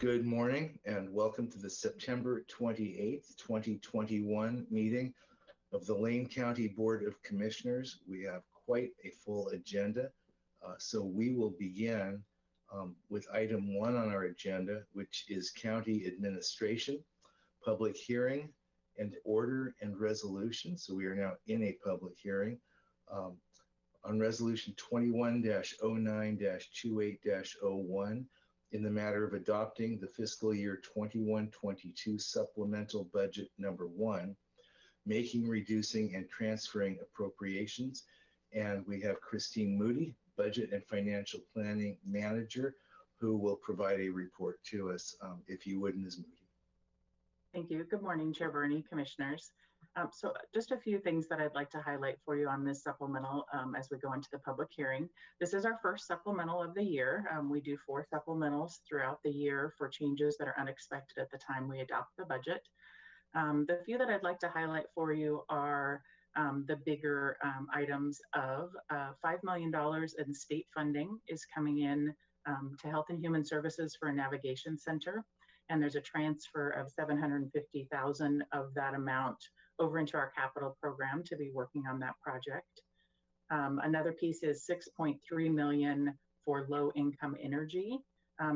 Good morning and welcome to the September 28th, 2021 meeting of the Lane County Board of Commissioners. We have quite a full agenda, so we will begin with item 1 on our agenda, which is county administration, public hearing, and order and resolution. So we are now in a public hearing on resolution 21-09-28-01 in the matter of adopting the fiscal year 21-22 supplemental budget number 1, making, reducing, and transferring appropriations. And we have Christine Moody, Budget and Financial Planning Manager, who will provide a report to us, if you would, Ms. Moody. Thank you. Good morning, Chair Bernie, Commissioners. So just a few things that I'd like to highlight for you on this supplemental as we go into the public hearing. This is our first supplemental of the year. We do 4 supplementals throughout the year for changes that are unexpected at the time we adopt the budget. The few that I'd like to highlight for you are the bigger items of $5 million in state funding is coming in to Health and Human Services for a navigation center. And there's a transfer of $750,000 of that amount over into our capital program to be working on that project. Another piece is $6.3 million for low income energy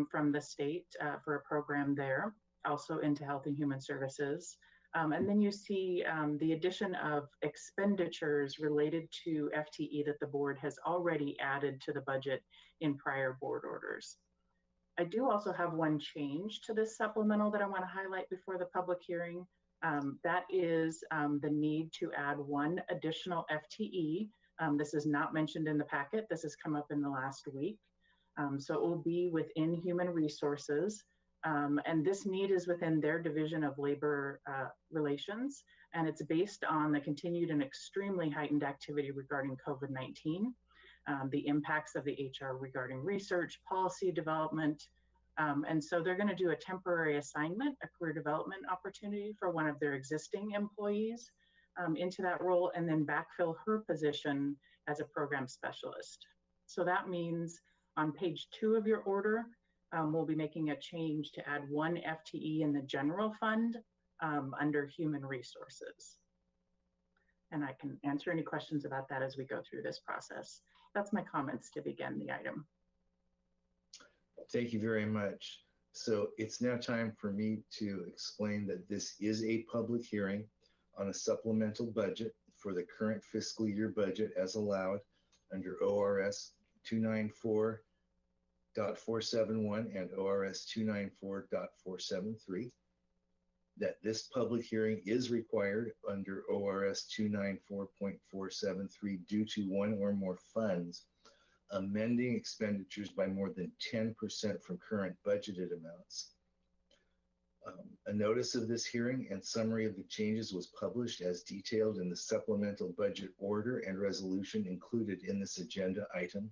from the state for a program there, also into Health and Human Services. And then you see the addition of expenditures related to FTE that the board has already added to the budget in prior board orders. I do also have one change to this supplemental that I want to highlight before the public hearing. That is the need to add 1 additional FTE. This is not mentioned in the packet. This has come up in the last week. So it will be within Human Resources. And this need is within their Division of Labor Relations. And it's based on the continued and extremely heightened activity regarding COVID-19. The impacts of the HR regarding research, policy development. And so they're going to do a temporary assignment, a career development opportunity for one of their existing employees into that role, and then backfill her position as a program specialist. So that means on page 2 of your order, we'll be making a change to add 1 FTE in the general fund under Human Resources. And I can answer any questions about that as we go through this process. That's my comments to begin the item. Thank you very much. So it's now time for me to explain that this is a public hearing on a supplemental budget for the current fiscal year budget as allowed under ORS 294.471 and ORS 294.473. That this public hearing is required under ORS 294.473 due to 1 or more funds amending expenditures by more than 10% from current budgeted amounts. A notice of this hearing and summary of the changes was published as detailed in the supplemental budget order and resolution included in this agenda item,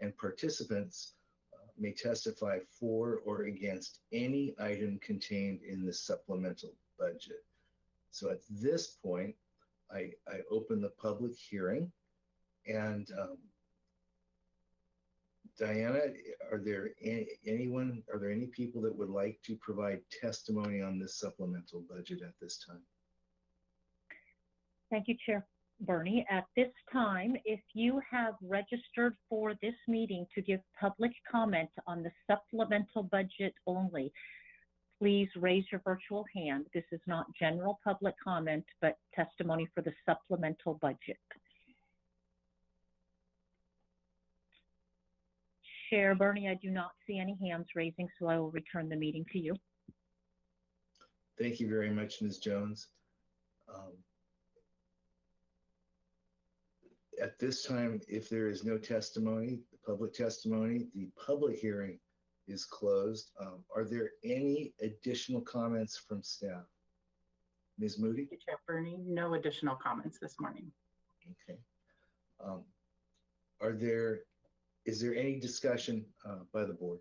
and participants may testify for or against any item contained in the supplemental budget. So at this point, I open the public hearing, and Diana, are there any people that would like to provide testimony on this supplemental budget at this time? Thank you, Chair Bernie. At this time, if you have registered for this meeting to give public comment on the supplemental budget only, please raise your virtual hand. This is not general public comment, but testimony for the supplemental budget. Chair Bernie, I do not see any hands raising, so I will return the meeting to you. Thank you very much, Ms. Jones. At this time, if there is no testimony, public testimony, the public hearing is closed. Are there any additional comments from staff? Ms. Moody? Chair Bernie, no additional comments this morning. Okay. Is there any discussion by the board?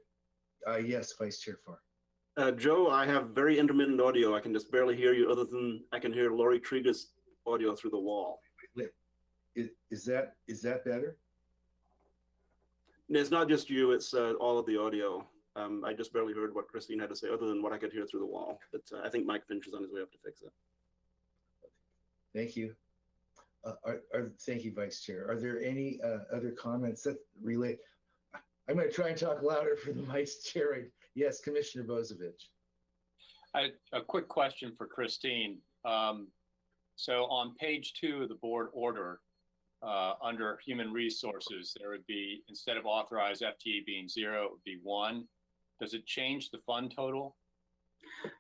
Yes, Vice Chair Farr. Joe, I have very intermittent audio. I can just barely hear you, other than I can hear Lori Triega's audio through the wall. Is that better? It's not just you, it's all of the audio. I just barely heard what Christine had to say, other than what I could hear through the wall. But I think Mike Finch is on his way up to fix it. Thank you. Thank you, Vice Chair. Are there any other comments that relate? I'm going to try and talk louder for the Vice Chair. Yes, Commissioner Bozievich. A quick question for Christine. So on page 2 of the board order, under human resources, there would be, instead of authorized FTE being 0, it would be 1. Does it change the fund total?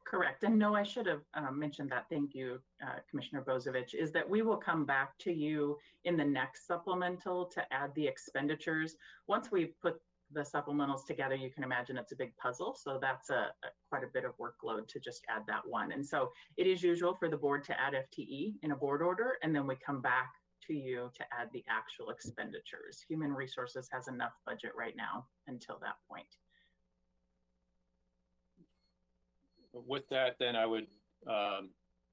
Correct. And no, I should have mentioned that. Thank you, Commissioner Bozievich, is that we will come back to you in the next supplemental to add the expenditures. Once we've put the supplementals together, you can imagine it's a big puzzle. So that's quite a bit of workload to just add that one. And so it is usual for the board to add FTE in a board order, and then we come back to you to add the actual expenditures. Human Resources has enough budget right now until that point. With that, then I would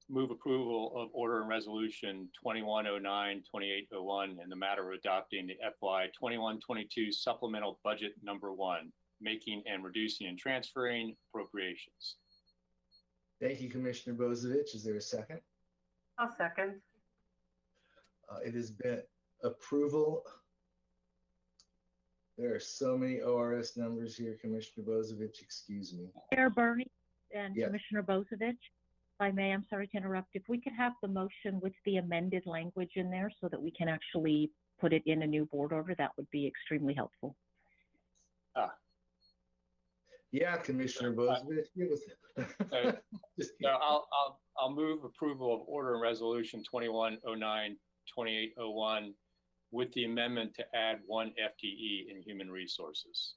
move approval of order and resolution 2109-2801 in the matter of adopting the FY 21-22 supplemental budget number 1, making and reducing and transferring appropriations. Thank you, Commissioner Bozievich. Is there a second? I'll second. It has been approval. There are so many ORS numbers here, Commissioner Bozievich, excuse me. Chair Bernie and Yes. Commissioner Bozievich, if I may, I'm sorry to interrupt. If we could have the motion with the amended language in there so that we can actually put it in a new board order, that would be extremely helpful. Yeah, Commissioner Bozievich. So I'll move approval of order and resolution 2109-2801 with the amendment to add 1 FTE in human resources.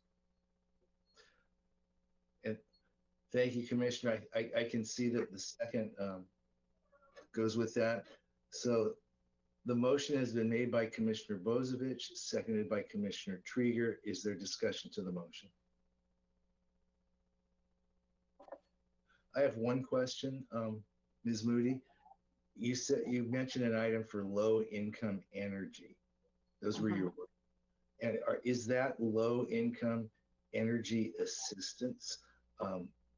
And thank you, Commissioner. I can see that the second goes with that. So the motion has been made by Commissioner Bozievich, seconded by Commissioner Trieger. Is there discussion to the motion? I have one question, Ms. Moody. You mentioned an item for low income energy. Those were your words. And is that low income energy assistance,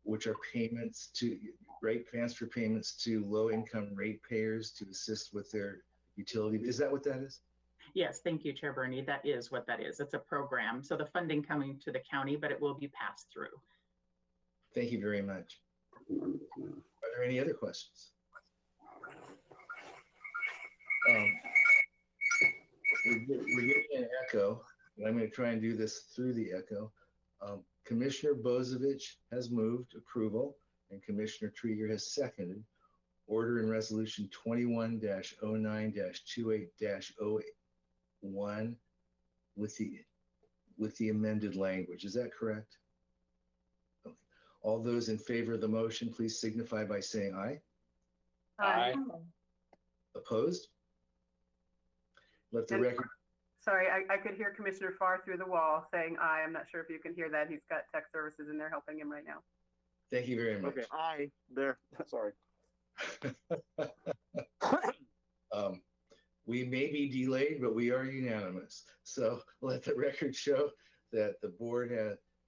which are payments to rate transfer payments to low income ratepayers to assist with their utility? Is that what that is? Yes, thank you, Chair Bernie. That is what that is. It's a program. So the funding coming to the county, but it will be passed through. Thank you very much. Are there any other questions? We're getting an echo, and I'm going to try and do this through the echo. Commissioner Bozievich has moved approval, and Commissioner Trieger has seconded order and resolution 21-09-28-01 with the amended language. Is that correct? Okay. All those in favor of the motion, please signify by saying aye. Aye. Opposed? Let the record. Sorry, I could hear Commissioner Farr through the wall saying aye. I'm not sure if you can hear that. He's got tech services in there helping him right now. Thank you very much. Okay, aye, there, sorry. We may be delayed, but we are unanimous. So let the record show that the board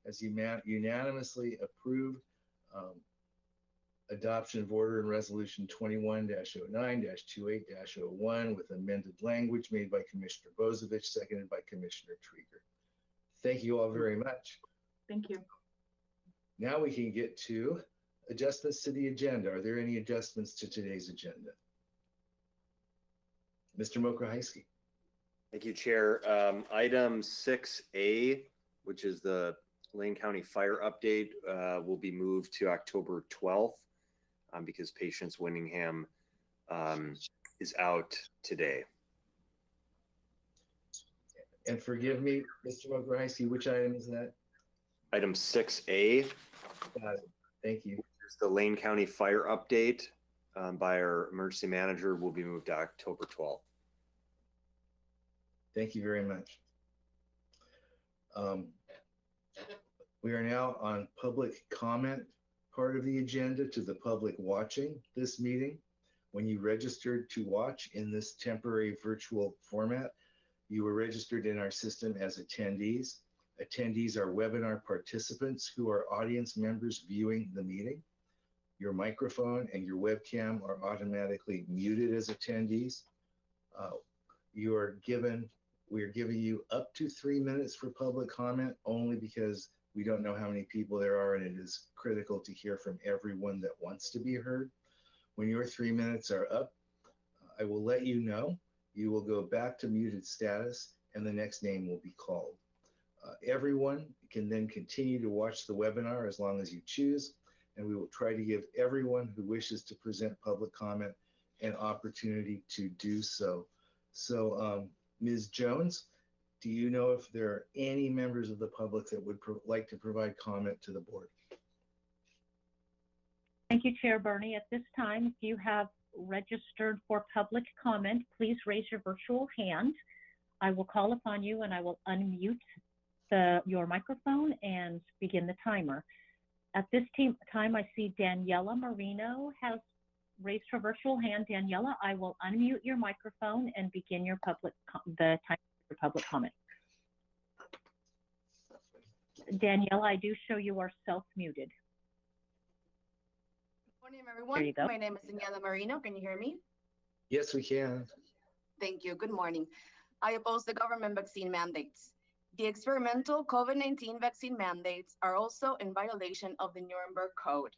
has unanimously approved adoption of order and resolution 21-09-28-01 with amended language made by Commissioner Bozievich, seconded by Commissioner Trieger. Thank you all very much. Thank you. Now we can get to adjustments to the agenda. Are there any adjustments to today's agenda? Mr. Mokrahajski. Thank you, Chair. Item 6A, which is the Lane County Fire Update, will be moved to October 12th because Patience Winningham is out today. And forgive me, Mr. Mokrahajski, which item is that? Item 6A. Got it. Thank you. Is the Lane County Fire Update by our emergency manager will be moved to October 12th. Thank you very much. We are now on public comment part of the agenda to the public watching this meeting. When you registered to watch in this temporary virtual format, you were registered in our system as attendees. Attendees are webinar participants who are audience members viewing the meeting. Your microphone and your webcam are automatically muted as attendees. We're giving you up to 3 minutes for public comment, only because we don't know how many people there are, and it is critical to hear from everyone that wants to be heard. When your 3 minutes are up, I will let you know. You will go back to muted status, and the next name will be called. Everyone can then continue to watch the webinar as long as you choose, and we will try to give everyone who wishes to present public comment an opportunity to do so. So, Ms. Jones, do you know if there are any members of the public that would like to provide comment to the board? Thank you, Chair Bernie. At this time, if you have registered for public comment, please raise your virtual hand. I will call upon you and I will unmute your microphone and begin the timer. At this time, I see Daniela Marino has raised her virtual hand. Daniela, I will unmute your microphone and begin the time for public comment. Daniela, I do show you are self-muted. Good morning, everyone. There you go. My name is Daniela Marino. Can you hear me? Yes, we can. Thank you. Good morning. I oppose the government vaccine mandates. The experimental COVID-19 vaccine mandates are also in violation of the Nuremberg Code.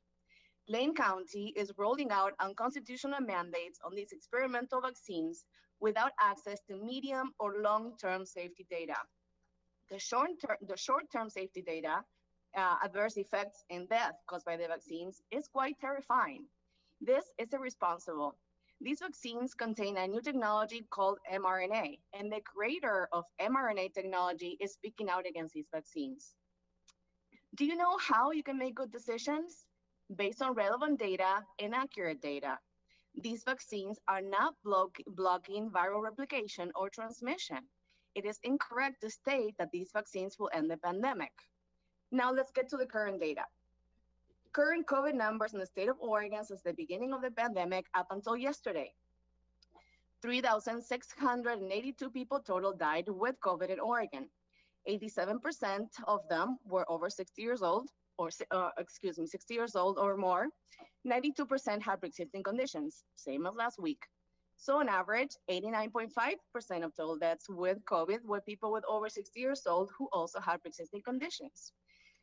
Lane County is rolling out unconstitutional mandates on these experimental vaccines without access to medium or long-term safety data. The short-term safety data, adverse effects and death caused by the vaccines is quite terrifying. This is irresponsible. These vaccines contain a new technology called mRNA, and the creator of mRNA technology is speaking out against these vaccines. Do you know how you can make good decisions? Based on relevant data and accurate data. These vaccines are not blocking viral replication or transmission. It is incorrect to state that these vaccines will end the pandemic. Now let's get to the current data. Current COVID numbers in the state of Oregon since the beginning of the pandemic up until yesterday. 3,682 people total died with COVID in Oregon. 87% of them were over 60 years old, 60 years old or more. 92% had pre-existing conditions, same as last week. So on average, 89.5% of total deaths with COVID were people with over 60 years old who also had pre-existing conditions.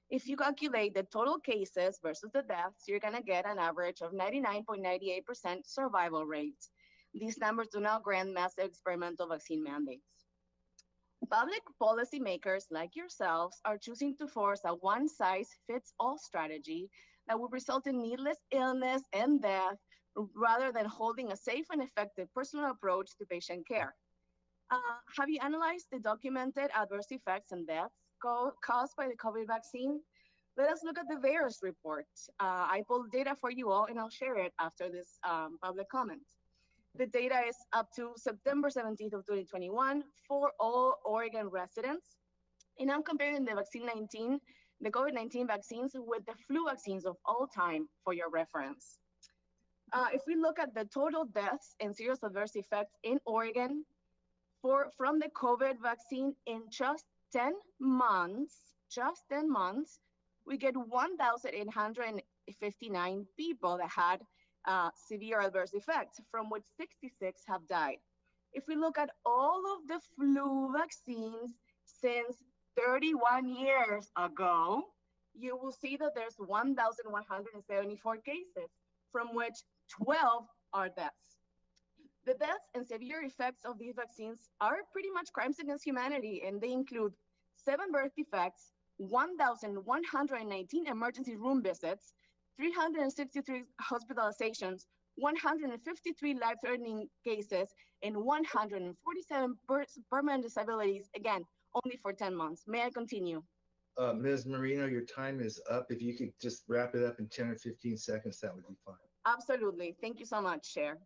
If you calculate the total cases versus the deaths, you're gonna get an average of 99.98% survival rate. These numbers do not grant massive experimental vaccine mandates. Public policymakers like yourselves are choosing to force a one-size-fits-all strategy that will result in needless illness and death rather than holding a safe and effective personal approach to patient care. Have you analyzed the documented adverse effects and deaths caused by the COVID vaccine? Let us look at the VAERS report. I pulled data for you all and I'll share it after this public comment. The data is up to September 17th of 2021 for all Oregon residents. And I'm comparing the COVID-19 vaccines with the flu vaccines of all time for your reference. If we look at the total deaths and serious adverse effects in Oregon from the COVID vaccine in just 10 months, we get 1,859 people that had severe adverse effects, from which 66 have died. If we look at all of the flu vaccines since 31 years ago, you will see that there's 1,174 cases, from which 12 are deaths. The deaths and severe effects of these vaccines are pretty much crimes against humanity, and they include 7 birth defects, 1,119 emergency room visits, 363 hospitalizations, 153 life-threatening cases, and 147 permanent disabilities, again, only for 10 months. May I continue? Ms. Marino, your time is up. If you could just wrap it up in 10 or 15 seconds, that would be fine. Absolutely. Thank you so much, Chair.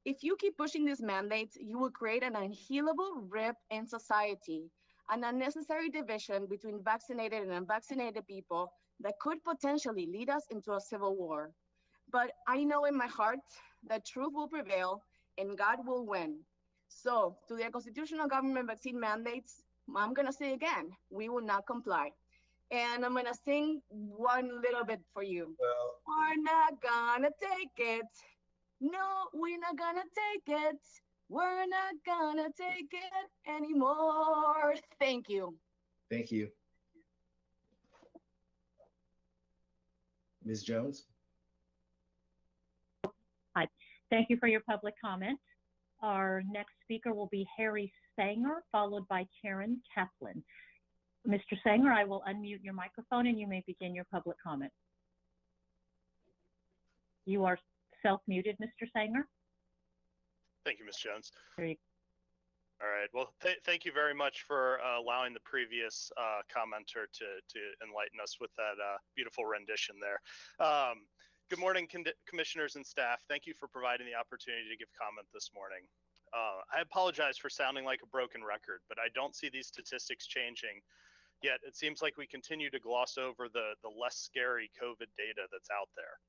If you keep pushing these mandates, you will create an unhealable rip in society, an unnecessary division between vaccinated and unvaccinated people that could potentially lead us into a civil war. But I know in my heart that truth will prevail and God will win. So to the constitutional government vaccine mandates, I'm gonna say again, we will not comply. And I'm gonna sing one little bit for you. Well, We're not gonna take it. No, we're not gonna take it. We're not gonna take it anymore. Thank you. thank you. Ms. Jones? Thank you for your public comment. Our next speaker will be Harry Sanger, followed by Karen Kaplan. Mr. Sanger, I will unmute your microphone and you may begin your public comment. You are self-muted, Mr. Sanger. Thank you, Ms. Jones. There you All right. Well, thank you very much for allowing the previous commenter to enlighten us with that beautiful rendition there. Good morning, commissioners and staff. Thank you for providing the opportunity to give comment this morning. I apologize for sounding like a broken record, but I don't see these statistics changing. Yet it seems like we continue to gloss over the less scary COVID data that's out there.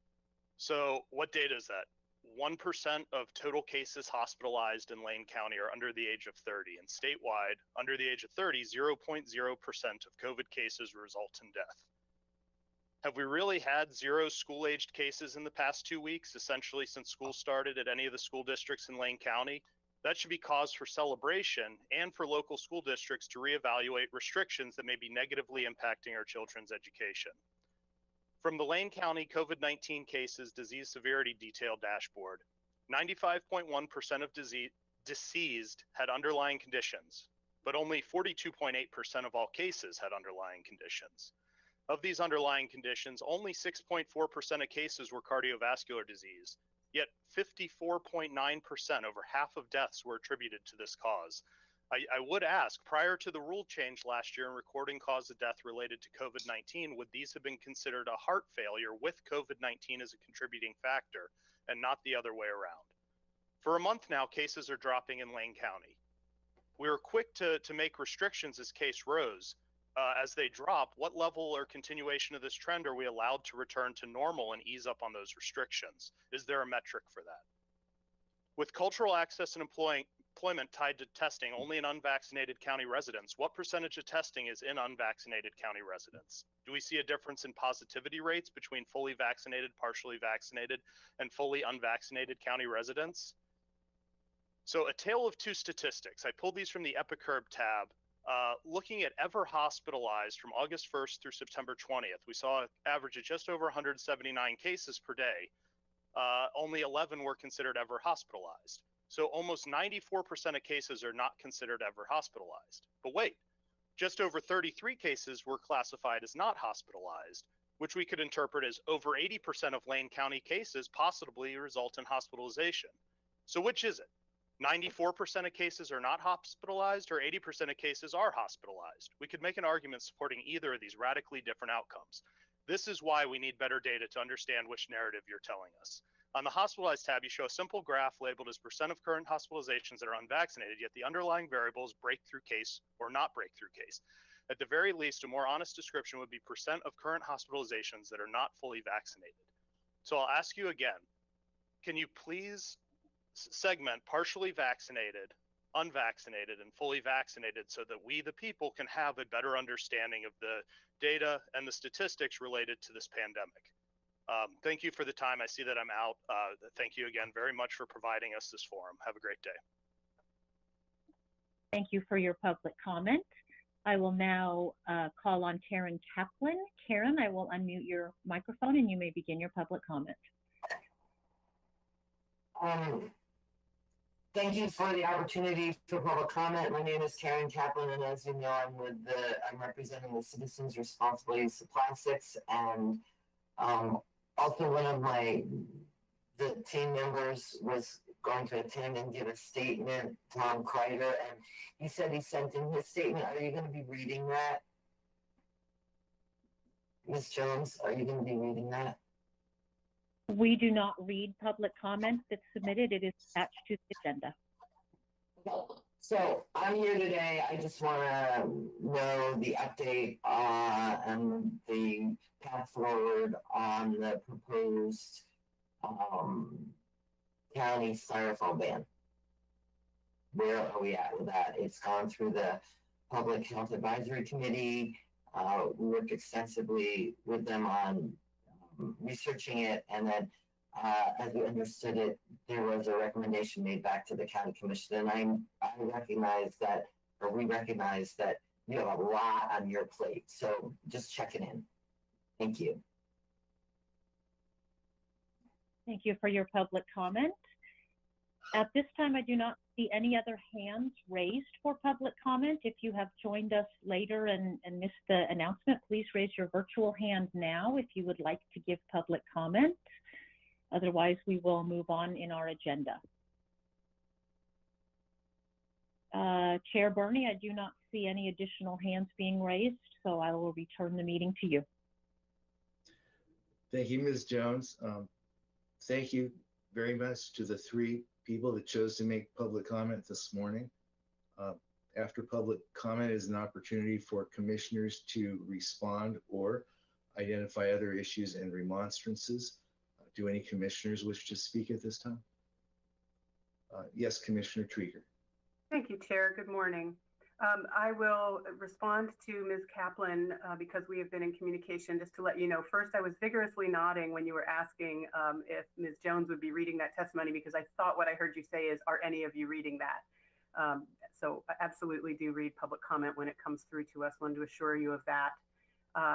So what data is that? 1% of total cases hospitalized in Lane County are under the age of 30, and statewide, under the age of 30, 0.0% of COVID cases result in death. Have we really had 0 school-aged cases in the past 2 weeks, essentially since school started at any of the school districts in Lane County? That should be cause for celebration and for local school districts to reevaluate restrictions that may be negatively impacting our children's education. From the Lane County COVID-19 cases disease severity detail dashboard, 95.1% of deceased had underlying conditions, but only 42.8% of all cases had underlying conditions. Of these underlying conditions, only 6.4% of cases were cardiovascular disease, yet 54.9%, over half of deaths, were attributed to this cause. I would ask, prior to the rule change last year in recording cause of death related to COVID-19, would these have been considered a heart failure with COVID-19 as a contributing factor and not the other way around? For a month now, cases are dropping in Lane County. We were quick to make restrictions as case rose. As they drop, what level or continuation of this trend are we allowed to return to normal and ease up on those restrictions? Is there a metric for that? With cultural access and employment tied to testing only in unvaccinated county residents, what percentage of testing is in unvaccinated county residents? Do we see a difference in positivity rates between fully vaccinated, partially vaccinated, and fully unvaccinated county residents? So a tale of two statistics. I pulled these from the Epicurb tab. Looking at ever hospitalized from August 1st through September 20th, we saw an average of just over 179 cases per day. Only 11 were considered ever hospitalized. So almost 94% of cases are not considered ever hospitalized. But wait, just over 33 cases were classified as not hospitalized, which we could interpret as over 80% of Lane County cases possibly result in hospitalization. So which is it? 94% of cases are not hospitalized, or 80% of cases are hospitalized? We could make an argument supporting either of these radically different outcomes. This is why we need better data to understand which narrative you're telling us. On the hospitalized tab, you show a simple graph labeled as percent of current hospitalizations that are unvaccinated, yet the underlying variable is breakthrough case or not breakthrough case. At the very least, a more honest description would be percent of current hospitalizations that are not fully vaccinated. So I'll ask you again, can you please segment partially vaccinated, unvaccinated, and fully vaccinated so that we, the people, can have a better understanding of the data and the statistics related to this pandemic? Thank you for the time. I see that I'm out. Thank you again very much for providing us this forum. Have a great day. Thank you for your public comment. I will now call on Karen Kaplan. Karen, I will unmute your microphone and you may begin your public comment. Thank you for the opportunity for public comment. My name is Karen Kaplan, and as you know, I'm representing the Citizens Responsible Use of Plastics, and also one of the team members was going to attend and give a statement, Tom Kreider, and he said he sent in his statement. Are you going to be reading that? Ms. Jones, are you going to be reading that? We do not read public comment that's submitted. It is attached to the agenda. So I'm here today. I just want to know the update and the path forward on the proposed county styrofoam ban. Where are we at with that? It's gone through the Public Health Advisory Committee. We worked extensively with them on researching it, and then as we understood it, there was a recommendation made back to the county commission, and I recognize that, or we recognize that you have a lot on your plate, so just checking in. Thank you. Thank you for your public comment. At this time, I do not see any other hands raised for public comment. If you have joined us later and missed the announcement, please raise your virtual hand now if you would like to give public comment. Otherwise, we will move on in our agenda. Chair Burney, I do not see any additional hands being raised, so I will return the meeting to you. Thank you, Ms. Jones. Thank you very much to the 3 people that chose to make public comment this morning. After public comment is an opportunity for commissioners to respond or identify other issues and remonstrances. Do any commissioners wish to speak at this time? Yes, Commissioner Trieger. Thank you, Chair. Good morning. I will respond to Ms. Kaplan because we have been in communication. Just to let you know, first I was vigorously nodding when you were asking if Ms. Jones would be reading that testimony, because I thought what I heard you say is, are any of you reading that? So I absolutely do read public comment when it comes through to us. Wanted to assure you of that.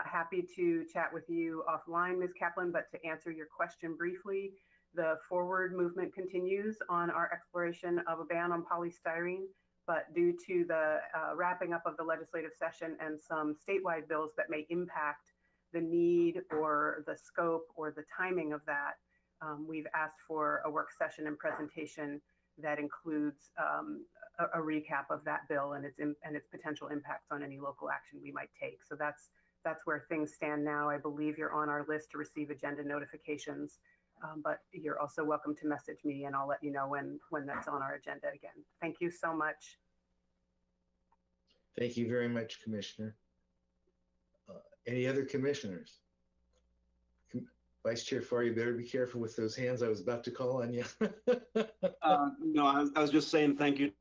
Happy to chat with you offline, Ms. Kaplan, but to answer your question briefly, the forward movement continues on our exploration of a ban on polystyrene. But due to the wrapping up of the legislative session and some statewide bills that may impact the need or the scope or the timing of that, we've asked for a work session and presentation that includes a recap of that bill and its potential impacts on any local action we might take. So that's where things stand now. I believe you're on our list to receive agenda notifications, but you're also welcome to message me and I'll let you know when that's on our agenda again. Thank you so much. Thank you very much, Commissioner. Any other commissioners? Vice Chair Farr, you better be careful with those hands. I was about to call on you. No, I was just saying thank you.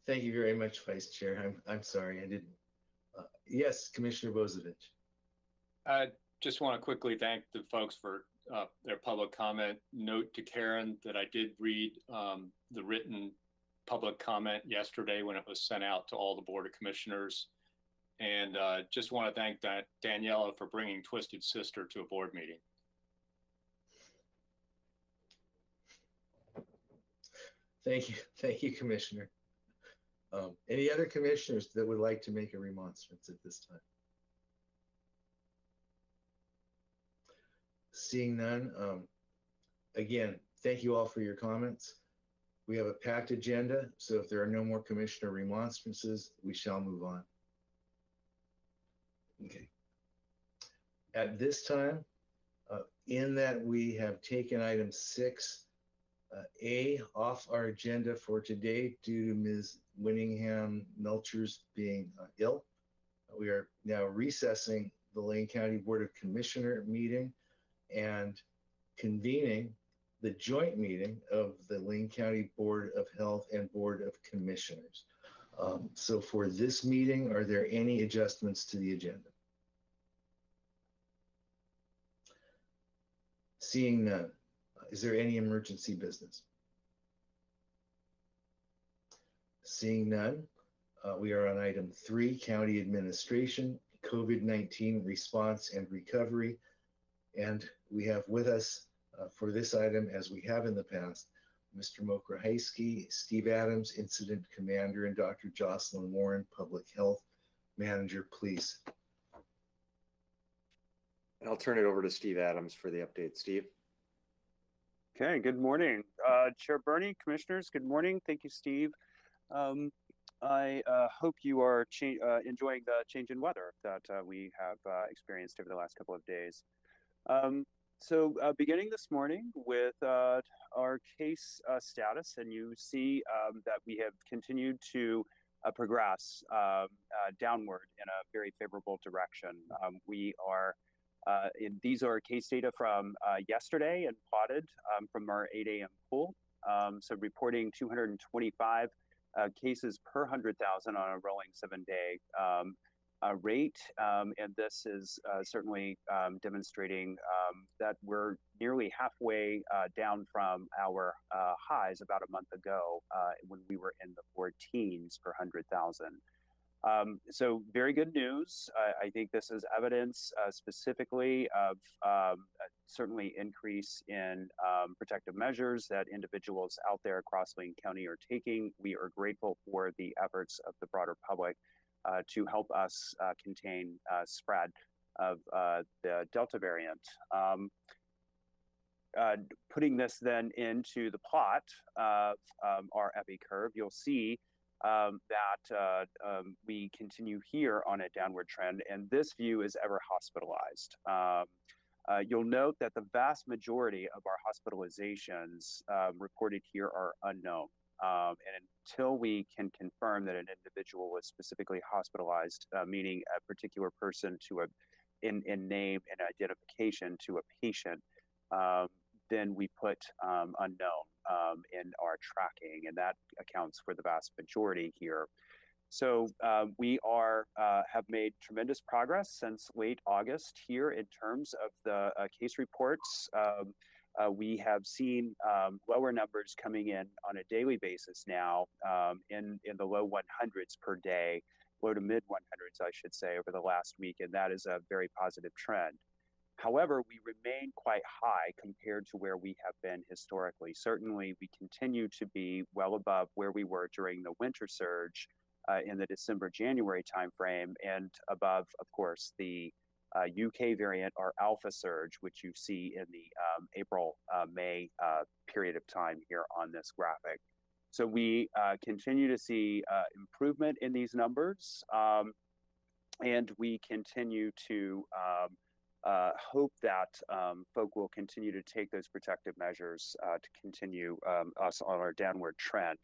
Thank you very much, Vice Chair. I'm sorry, I didn't. Yes, Commissioner Bozovich. I just want to quickly thank the folks for their public comment. Note to Karen that I did read the written public comment yesterday when it was sent out to all the Board of Commissioners. And just want to thank Daniela for bringing Twisted Sister to a board meeting. Thank you, Commissioner. Any other commissioners that would like to make a remonstrance at this time? Seeing none, again, thank you all for your comments. We have a packed agenda, so if there are no more commissioner remonstrances, we shall move on. Okay. At this time, in that we have taken item 6A off our agenda for today due to Ms. Winningham Melchers being ill, we are now recessing the Lane County Board of Commissioner meeting and convening the joint meeting of the Lane County Board of Health and Board of Commissioners. So for this meeting, are there any adjustments to the agenda? Seeing none, is there any emergency business? Seeing none, we are on item 3, County Administration, COVID-19 Response and Recovery. And we have with us for this item, as we have in the past, Mr. Mokrahejski, Steve Adams, Incident Commander, and Dr. Jocelyn Warren, Public Health Manager, please. And I'll turn it over to Steve Adams for the update. Steve. Okay, good morning. Chair Burney, Commissioners, good morning. Thank you, Steve. I hope you are enjoying the change in weather that we have experienced over the last couple of days. So beginning this morning with our case status, and you see that we have continued to progress downward in a very favorable direction. We are, these are case data from yesterday and plotted from our 8 a.m. pool. So reporting 225 cases per 100,000 on a rolling 7-day rate. And this is certainly demonstrating that we're nearly halfway down from our highs about a month ago when we were in the 14s per 100,000. So very good news. I think this is evidence specifically of certainly increase in protective measures that individuals out there across Lane County are taking. We are grateful for the efforts of the broader public to help us contain spread of the Delta variant. Putting this then into the plot of our epi curve, you'll see that we continue here on a downward trend, and this view is ever hospitalized. You'll note that the vast majority of our hospitalizations reported here are unknown. And until we can confirm that an individual was specifically hospitalized, meaning a particular person in name and identification to a patient, then we put unknown in our tracking, and that accounts for the vast majority here. So we have made tremendous progress since late August here in terms of the case reports. We have seen lower numbers coming in on a daily basis now in the low 100s per day, low to mid 100s, I should say, over the last week, and that is a very positive trend. However, we remain quite high compared to where we have been historically. Certainly, we continue to be well above where we were during the winter surge in the December-January timeframe, and above, of course, the UK variant, or alpha surge, which you see in the April-May period of time here on this graphic. So we continue to see improvement in these numbers, and we continue to hope that folk will continue to take those protective measures to continue us on our downward trend.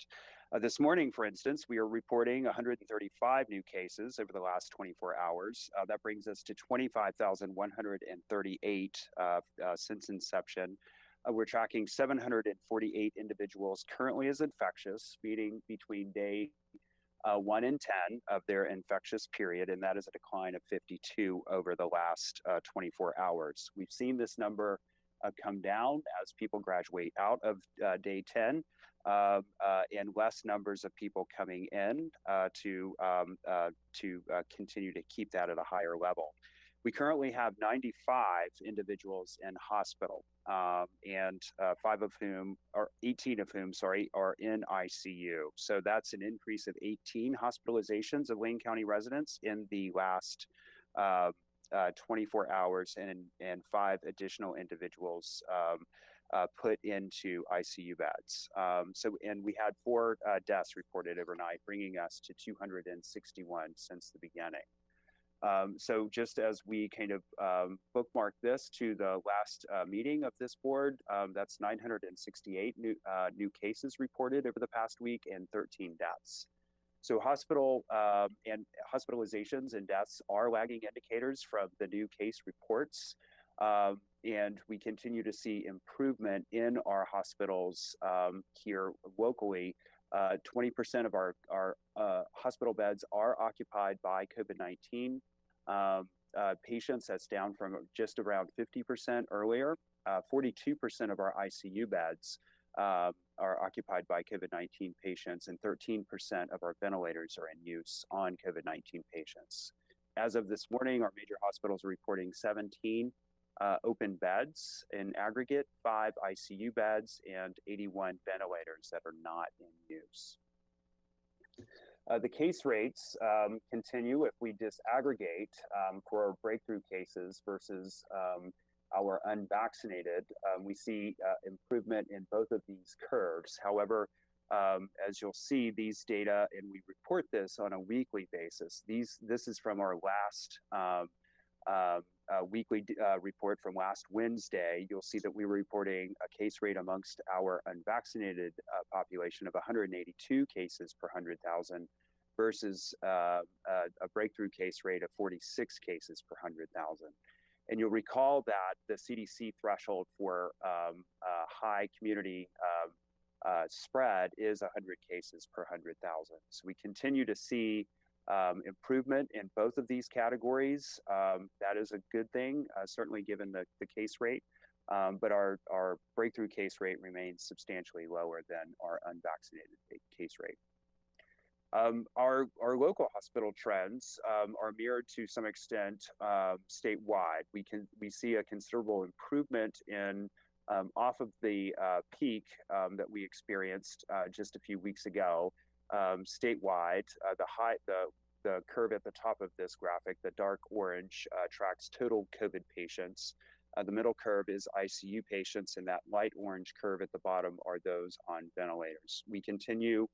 This morning, for instance, we are reporting 135 new cases over the last 24 hours. That brings us to 25,138 since inception. We're tracking 748 individuals currently as infectious, meaning between day 1 and 10 of their infectious period, and that is a decline of 52 over the last 24 hours. We've seen this number come down as people graduate out of day 10, and less numbers of people coming in to continue to keep that at a higher level. We currently have 95 individuals in hospital, and 18 of whom, are in ICU. So that's an increase of 18 hospitalizations of Lane County residents in the last 24 hours, and 5 additional individuals put into ICU beds. And we had 4 deaths reported overnight, bringing us to 261 since the beginning. So just as we kind of bookmark this to the last meeting of this board, that's 968 new cases reported over the past week and 13 deaths. So hospitalizations and deaths are lagging indicators from the new case reports. And we continue to see improvement in our hospitals here locally. 20% of our hospital beds are occupied by COVID-19 patients. That's down from just around 50% earlier. 42% of our ICU beds are occupied by COVID-19 patients, and 13% of our ventilators are in use on COVID-19 patients. As of this morning, our major hospitals are reporting 17 open beds in aggregate, 5 ICU beds, and 81 ventilators that are not in use. The case rates continue if we disaggregate for breakthrough cases versus our unvaccinated. We see improvement in both of these curves. However, as you'll see, these data, and we report this on a weekly basis. This is from our last weekly report from last Wednesday. You'll see that we were reporting a case rate amongst our unvaccinated population of 182 cases per 100,000 versus a breakthrough case rate of 46 cases per 100,000. And you'll recall that the CDC threshold for high community spread is 100 cases per 100,000. So we continue to see improvement in both of these categories. That is a good thing, certainly given the case rate. But our breakthrough case rate remains substantially lower than our unvaccinated case rate. Our local hospital trends are mirrored to some extent statewide. We see a considerable improvement in off of the peak that we experienced just a few weeks ago. Statewide, the curve at the top of this graphic, the dark orange, tracks total COVID patients. The middle curve is ICU patients, and that light orange curve at the bottom are those on ventilators. We continue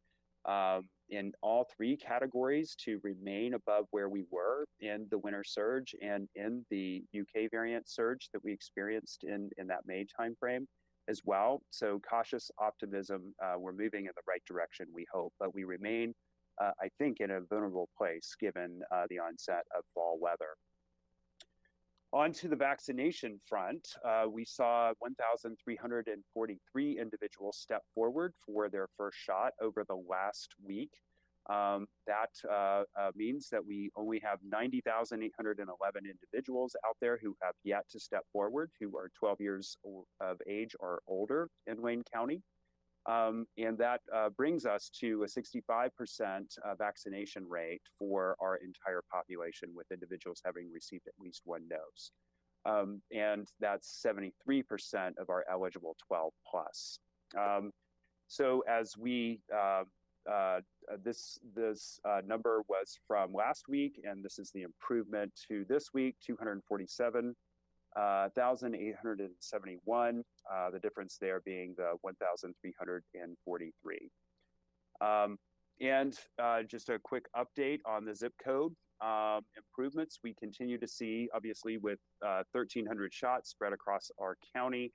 in all three categories to remain above where we were in the winter surge and in the UK variant surge that we experienced in that May timeframe as well. So cautious optimism, we're moving in the right direction, we hope, but we remain, I think, in a vulnerable place given the onset of fall weather. On to the vaccination front, we saw 1,343 individuals step forward for their first shot over the last week. That means that we only have 90,811 individuals out there who have yet to step forward, who are 12 years of age or older in Wayne County. And that brings us to a 65% vaccination rate for our entire population, with individuals having received at least one dose. And that's 73% of our eligible 12 plus. So as we, this number was from last week, and this is the improvement to this week, 247,871, the difference there being the 1,343. And just a quick update on the zip code improvements we continue to see, obviously, with 1,300 shots spread across our county.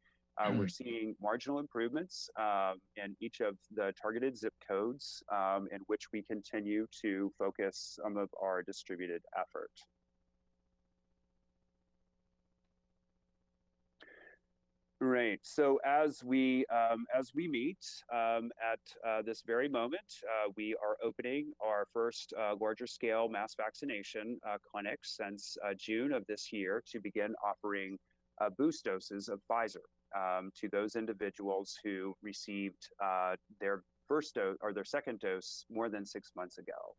We're seeing marginal improvements in each of the targeted zip codes in which we continue to focus some of our distributed effort. Right. So as we meet at this very moment, we are opening our first larger scale mass vaccination clinic since June of this year to begin offering boost doses of Pfizer to those individuals who received their first dose or their second dose more than 6 months ago.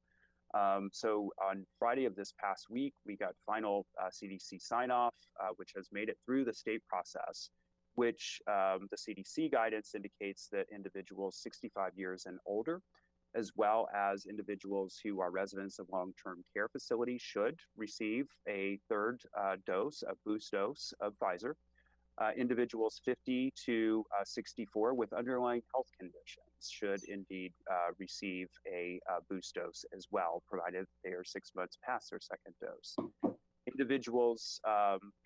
So on Friday of this past week, we got final CDC sign off, which has made it through the state process, which the CDC guidance indicates that individuals 65 years and older, as well as individuals who are residents of long-term care facilities, should receive a third dose, a boost dose of Pfizer. Individuals 50 to 64 with underlying health conditions should indeed receive a boost dose as well, provided they are 6 months past their second dose. Individuals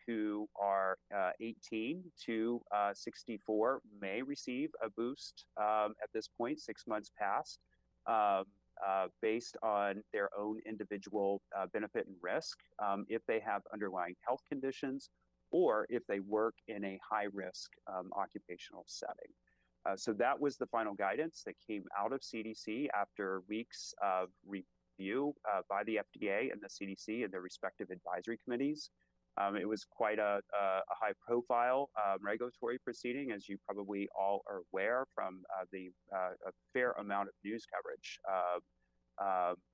who are 18 to 64 may receive a boost at this point, 6 months past, based on their own individual benefit and risk, if they have underlying health conditions or if they work in a high-risk occupational setting. So that was the final guidance that came out of CDC after weeks of review by the FDA and the CDC and their respective advisory committees. It was quite a high-profile regulatory proceeding, as you probably all are aware from the fair amount of news coverage,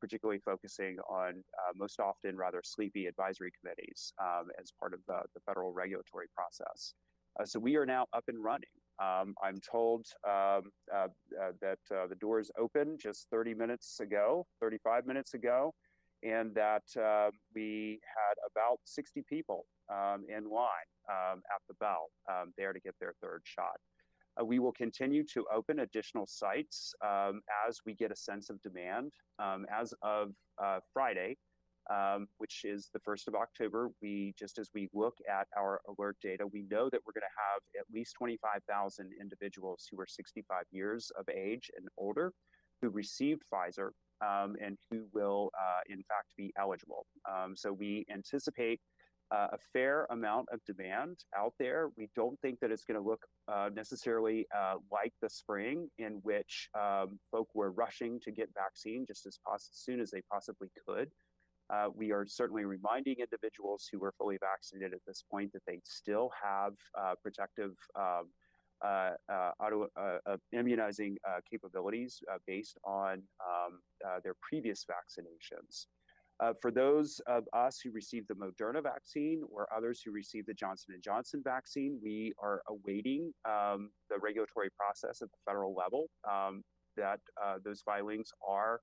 particularly focusing on most often rather sleepy advisory committees as part of the federal regulatory process. So we are now up and running. I'm told that the doors opened just 35 minutes ago, and that we had about 60 people in line at the bell there to get their third shot. We will continue to open additional sites as we get a sense of demand. As of Friday, which is the 1st of October, just as we look at our alert data, we know that we're going to have at least 25,000 individuals who are 65 years of age and older who received Pfizer and who will, in fact, be eligible. So we anticipate a fair amount of demand out there. We don't think that it's going to look necessarily like the spring, in which folk were rushing to get vaccine just as soon as they possibly could. We are certainly reminding individuals who were fully vaccinated at this point that they still have protective immunizing capabilities based on their previous vaccinations. For those of us who received the Moderna vaccine or others who received the Johnson & Johnson vaccine, we are awaiting the regulatory process at the federal level. Those filings are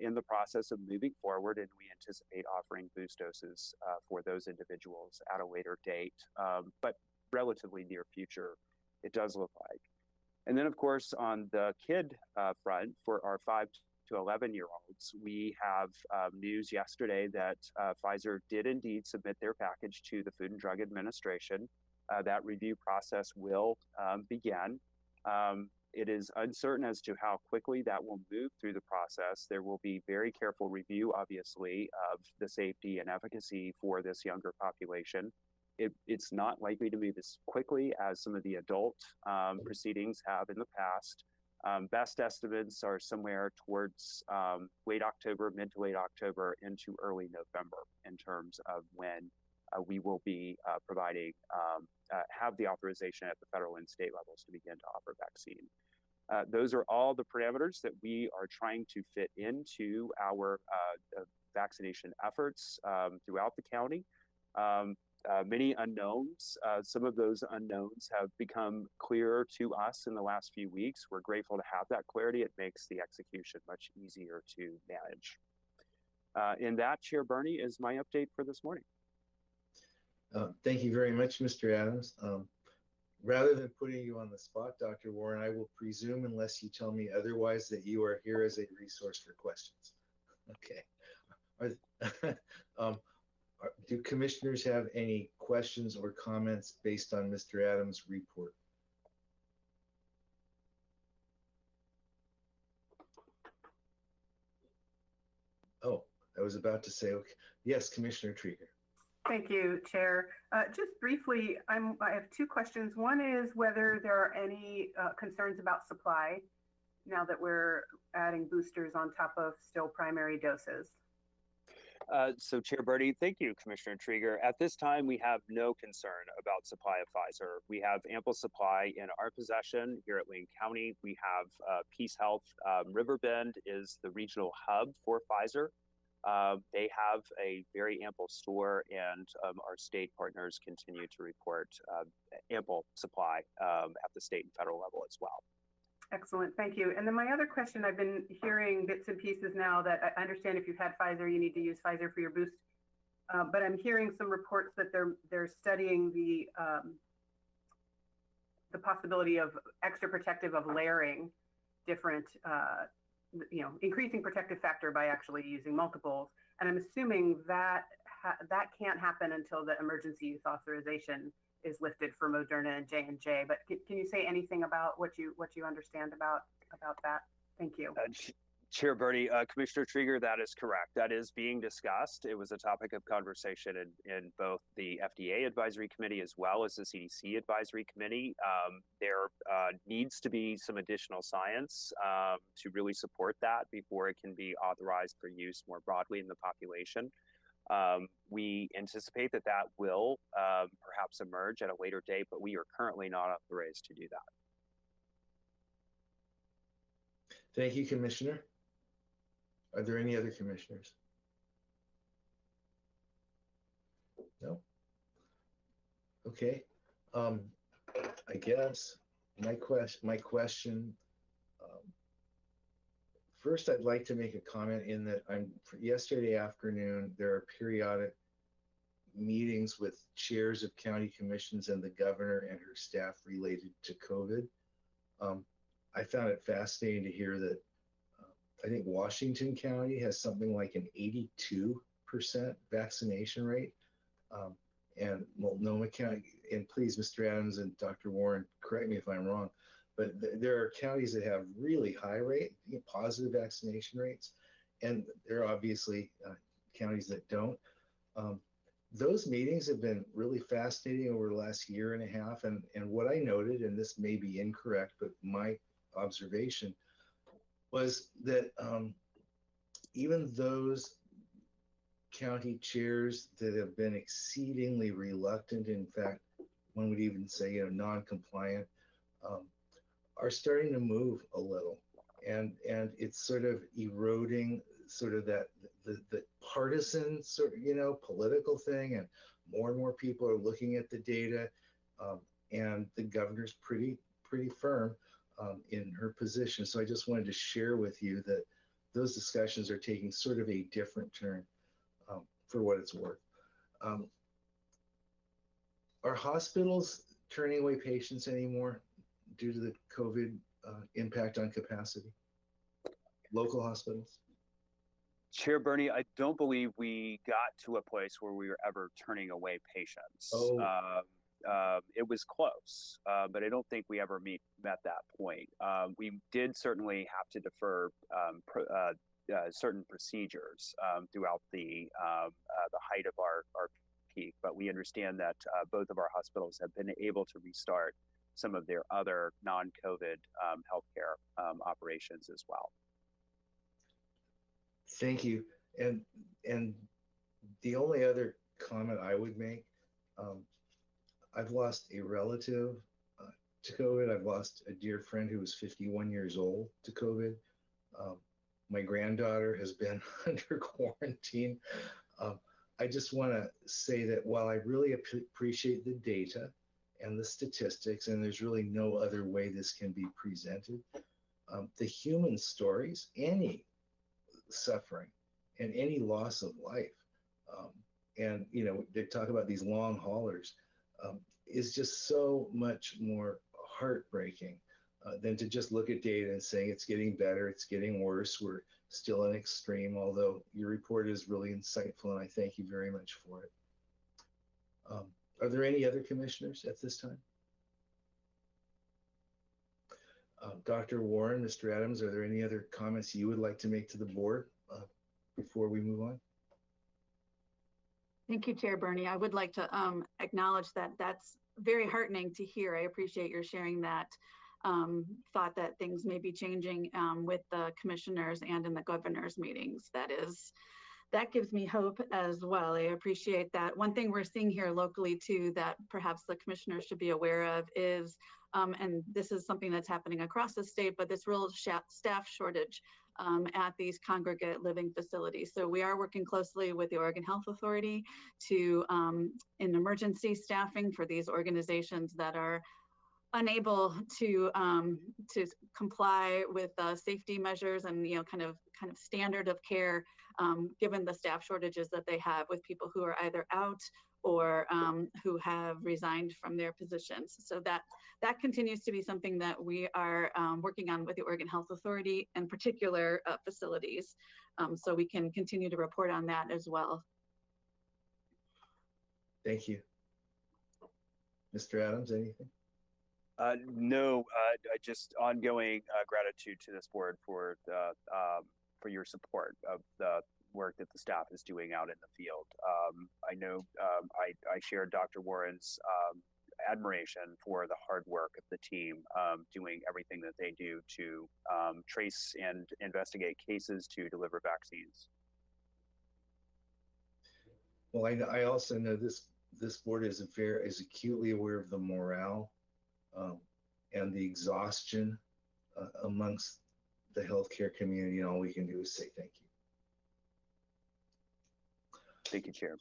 in the process of moving forward, and we anticipate offering boost doses for those individuals at a later date, but relatively near future, it does look like. And then, of course, on the kid front, for our 5 to 11-year-olds, we have news yesterday that Pfizer did indeed submit their package to the Food and Drug Administration. That review process will begin. It is uncertain as to how quickly that will move through the process. There will be very careful review, obviously, of the safety and efficacy for this younger population. It's not likely to move as quickly as some of the adult proceedings have in the past. Best estimates are somewhere towards late October, mid to late October into early November in terms of when we will be providing, have the authorization at the federal and state levels to begin to offer vaccine. Those are all the parameters that we are trying to fit into our vaccination efforts throughout the county. Many unknowns. Some of those unknowns have become clearer to us in the last few weeks. We're grateful to have that clarity. It makes the execution much easier to manage. In that, Chair Bernie, is my update for this morning. Thank you very much, Mr. Adams. Rather than putting you on the spot, Dr. Warren, I will presume, unless you tell me otherwise, that you are here as a resource for questions. Okay. Do commissioners have any questions or comments based on Mr. Adams' report? Oh, I was about to say, okay. Yes, Commissioner Trieger. Thank you, Chair. Just briefly, I have two questions. One is whether there are any concerns about supply now that we're adding boosters on top of still primary doses. So Chair Bernie, thank you, Commissioner Trieger. At this time, we have no concern about supply of Pfizer. We have ample supply in our possession here at Lane County. We have Peace Health. Riverbend is the regional hub for Pfizer. They have a very ample store, and our state partners continue to report ample supply at the state and federal level as well. Excellent, thank you. And then my other question, I've been hearing bits and pieces now that I understand if you've had Pfizer, you need to use Pfizer for your boost. But I'm hearing some reports that they're studying the possibility of extra protective of layering different, increasing protective factor by actually using multiples. And I'm assuming that that can't happen until the emergency use authorization is lifted for Moderna and J&J. But can you say anything about what you understand about that? Thank you. Chair Bernie, Commissioner Trieger, that is correct. That is being discussed. It was a topic of conversation in both the FDA Advisory Committee as well as the CDC Advisory Committee. There needs to be some additional science to really support that before it can be authorized for use more broadly in the population. We anticipate that will perhaps emerge at a later date, but we are currently not authorized to do that. Thank you, Commissioner. Are there any other commissioners? No? Okay. I guess my question, first I'd like to make a comment in that yesterday afternoon, there are periodic meetings with chairs of county commissions and the governor and her staff related to COVID. I found it fascinating to hear that I think Washington County has something like an 82% vaccination rate. And Multnomah County, and please, Mr. Adams and Dr. Warren, correct me if I'm wrong, but there are counties that have really high rate, positive vaccination rates, and there are obviously counties that don't. those meetings have been really fascinating over the last year and a half. And what I noted, and this may be incorrect, but my observation was that even those county chairs that have been exceedingly reluctant, in fact, one would even say, non-compliant, are starting to move a little. And it's sort of eroding sort of that the partisan sort of, political thing, and more people are looking at the data, and the governor's pretty firm in her position. So I just wanted to share with you that those discussions are taking sort of a different turn, for what it's worth. Are hospitals turning away patients anymore due to the COVID impact on capacity? Local hospitals? Chair Bernie, I don't believe we got to a place where we were ever turning away patients. Oh. It was close, but I don't think we ever met that point. We did certainly have to defer certain procedures throughout the height of our peak, but we understand that both of our hospitals have been able to restart some of their other non-COVID healthcare operations as well. Thank you. And the only other comment I would make, I've lost a relative to COVID. I've lost a dear friend who was 51 years old to COVID. My granddaughter has been under quarantine. I just want to say that while I really appreciate the data and the statistics, and there's really no other way this can be presented, the human stories, any suffering and any loss of life, and they talk about these long haulers, is just so much more heartbreaking than to just look at data and saying it's getting better, it's getting worse, we're still in extreme, although your report is really insightful and I thank you very much for it. Are there any other commissioners at this time? Dr. Warren, Mr. Adams, are there any other comments you would like to make to the board before we move on? Thank you, Chair Bernie. I would like to acknowledge that that's very heartening to hear. I appreciate your sharing that thought that things may be changing with the commissioners and in the governor's meetings. That gives me hope as well. I appreciate that. One thing we're seeing here locally too that perhaps the commissioners should be aware of is, and this is something that's happening across the state, but this real staff shortage at these congregate living facilities. So we are working closely with the Oregon Health Authority to in emergency staffing for these organizations that are unable to comply with safety measures and kind of standard of care, given the staff shortages that they have with people who are either out or who have resigned from their positions. So that continues to be something that we are working on with the Oregon Health Authority and particular facilities, so we can continue to report on that as well. Thank you. Mr. Adams, anything? No, just ongoing gratitude to this board for your support of the work that the staff is doing out in the field. I know I share Dr. Warren's admiration for the hard work of the team doing everything that they do to trace and investigate cases to deliver vaccines. Well, I also know this board is acutely aware of the morale and the exhaustion amongst the healthcare community, and all we can do is say thank you. Thank you, Chair.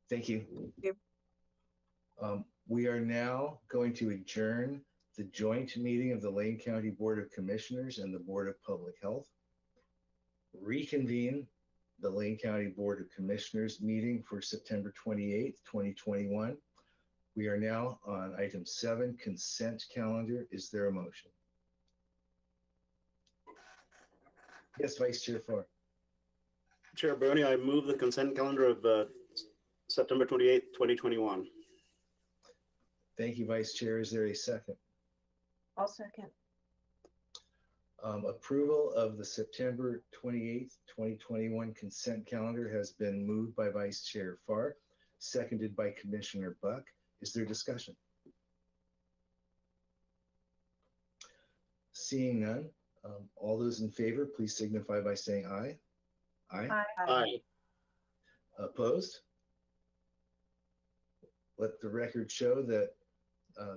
Thank you. Thank you. We are now going to adjourn the joint meeting of the Lane County Board of Commissioners and the Board of Public Health. Reconvene the Lane County Board of Commissioners meeting for September 28th, 2021. We are now on item 7, consent calendar. Is there a motion? Yes, Vice Chair Farr. Chair Bernie, I move the consent calendar of September 28th, 2021. Thank you, Vice Chair. Is there a second? I'll second. Approval of the September 28th, 2021 consent calendar has been moved by Vice Chair Farr, seconded by Commissioner Buck. Is there discussion? Seeing none, all those in favor, please signify by saying aye. Aye. Aye. Opposed? Let the record show that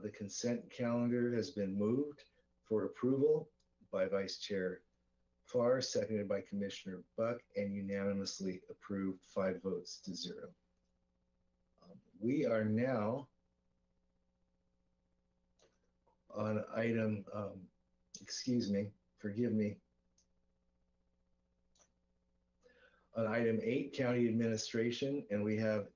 the consent calendar has been moved for approval by Vice Chair Farr, seconded by Commissioner Buck, and unanimously approved 5 votes to 0. We are now on item, forgive me. On item 8, County Administration, and we have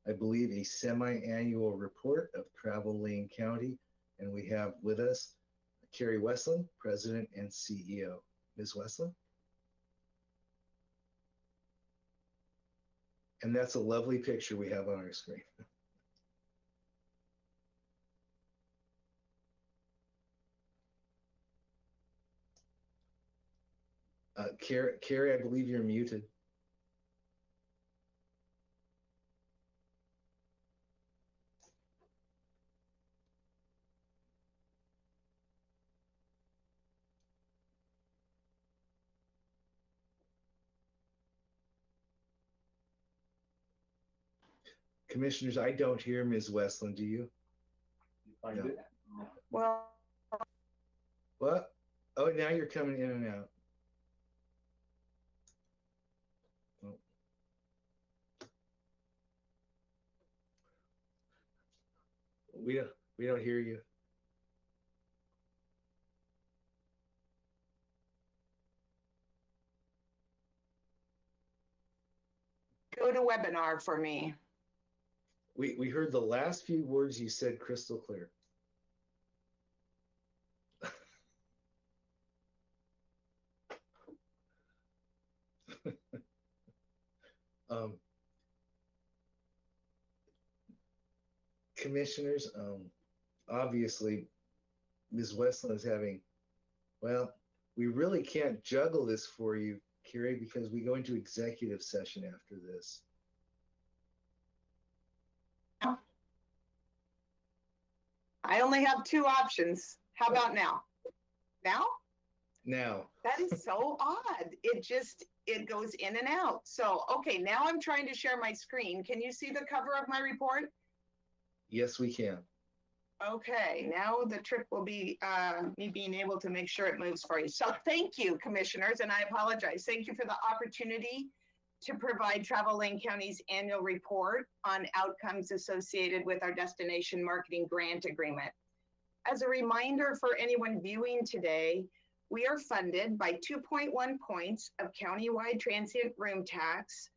I believe, a semi-annual report of Travel Lane County, and we have with us Carrie Westland, President and CEO. Ms. Westland? And that's a lovely picture we have on our screen. Carrie, I believe you're muted. Commissioners, I don't hear Ms. Westland. Do you? Find No. it. Well, What? Oh, now you're coming in and out. Oh. We don't hear you. Go to webinar for me. We heard the last few words you said crystal clear. Commissioners, obviously, Ms. Westland is having, well, we really can't juggle this for you, Carrie, because we go into executive session after this. I only have 2 options. How about now? Now? Now, That is so odd. It goes in and out. So, okay, now I'm trying to share my screen. Can you see the cover of my report? yes, we can. Okay, now the trick will be me being able to make sure it moves for you. So thank you, commissioners, and I apologize. Thank you for the opportunity to provide Travel Lane County's annual report on outcomes associated with our destination marketing grant agreement. As a reminder for anyone viewing today, we are funded by 2.1 points of countywide transient room tax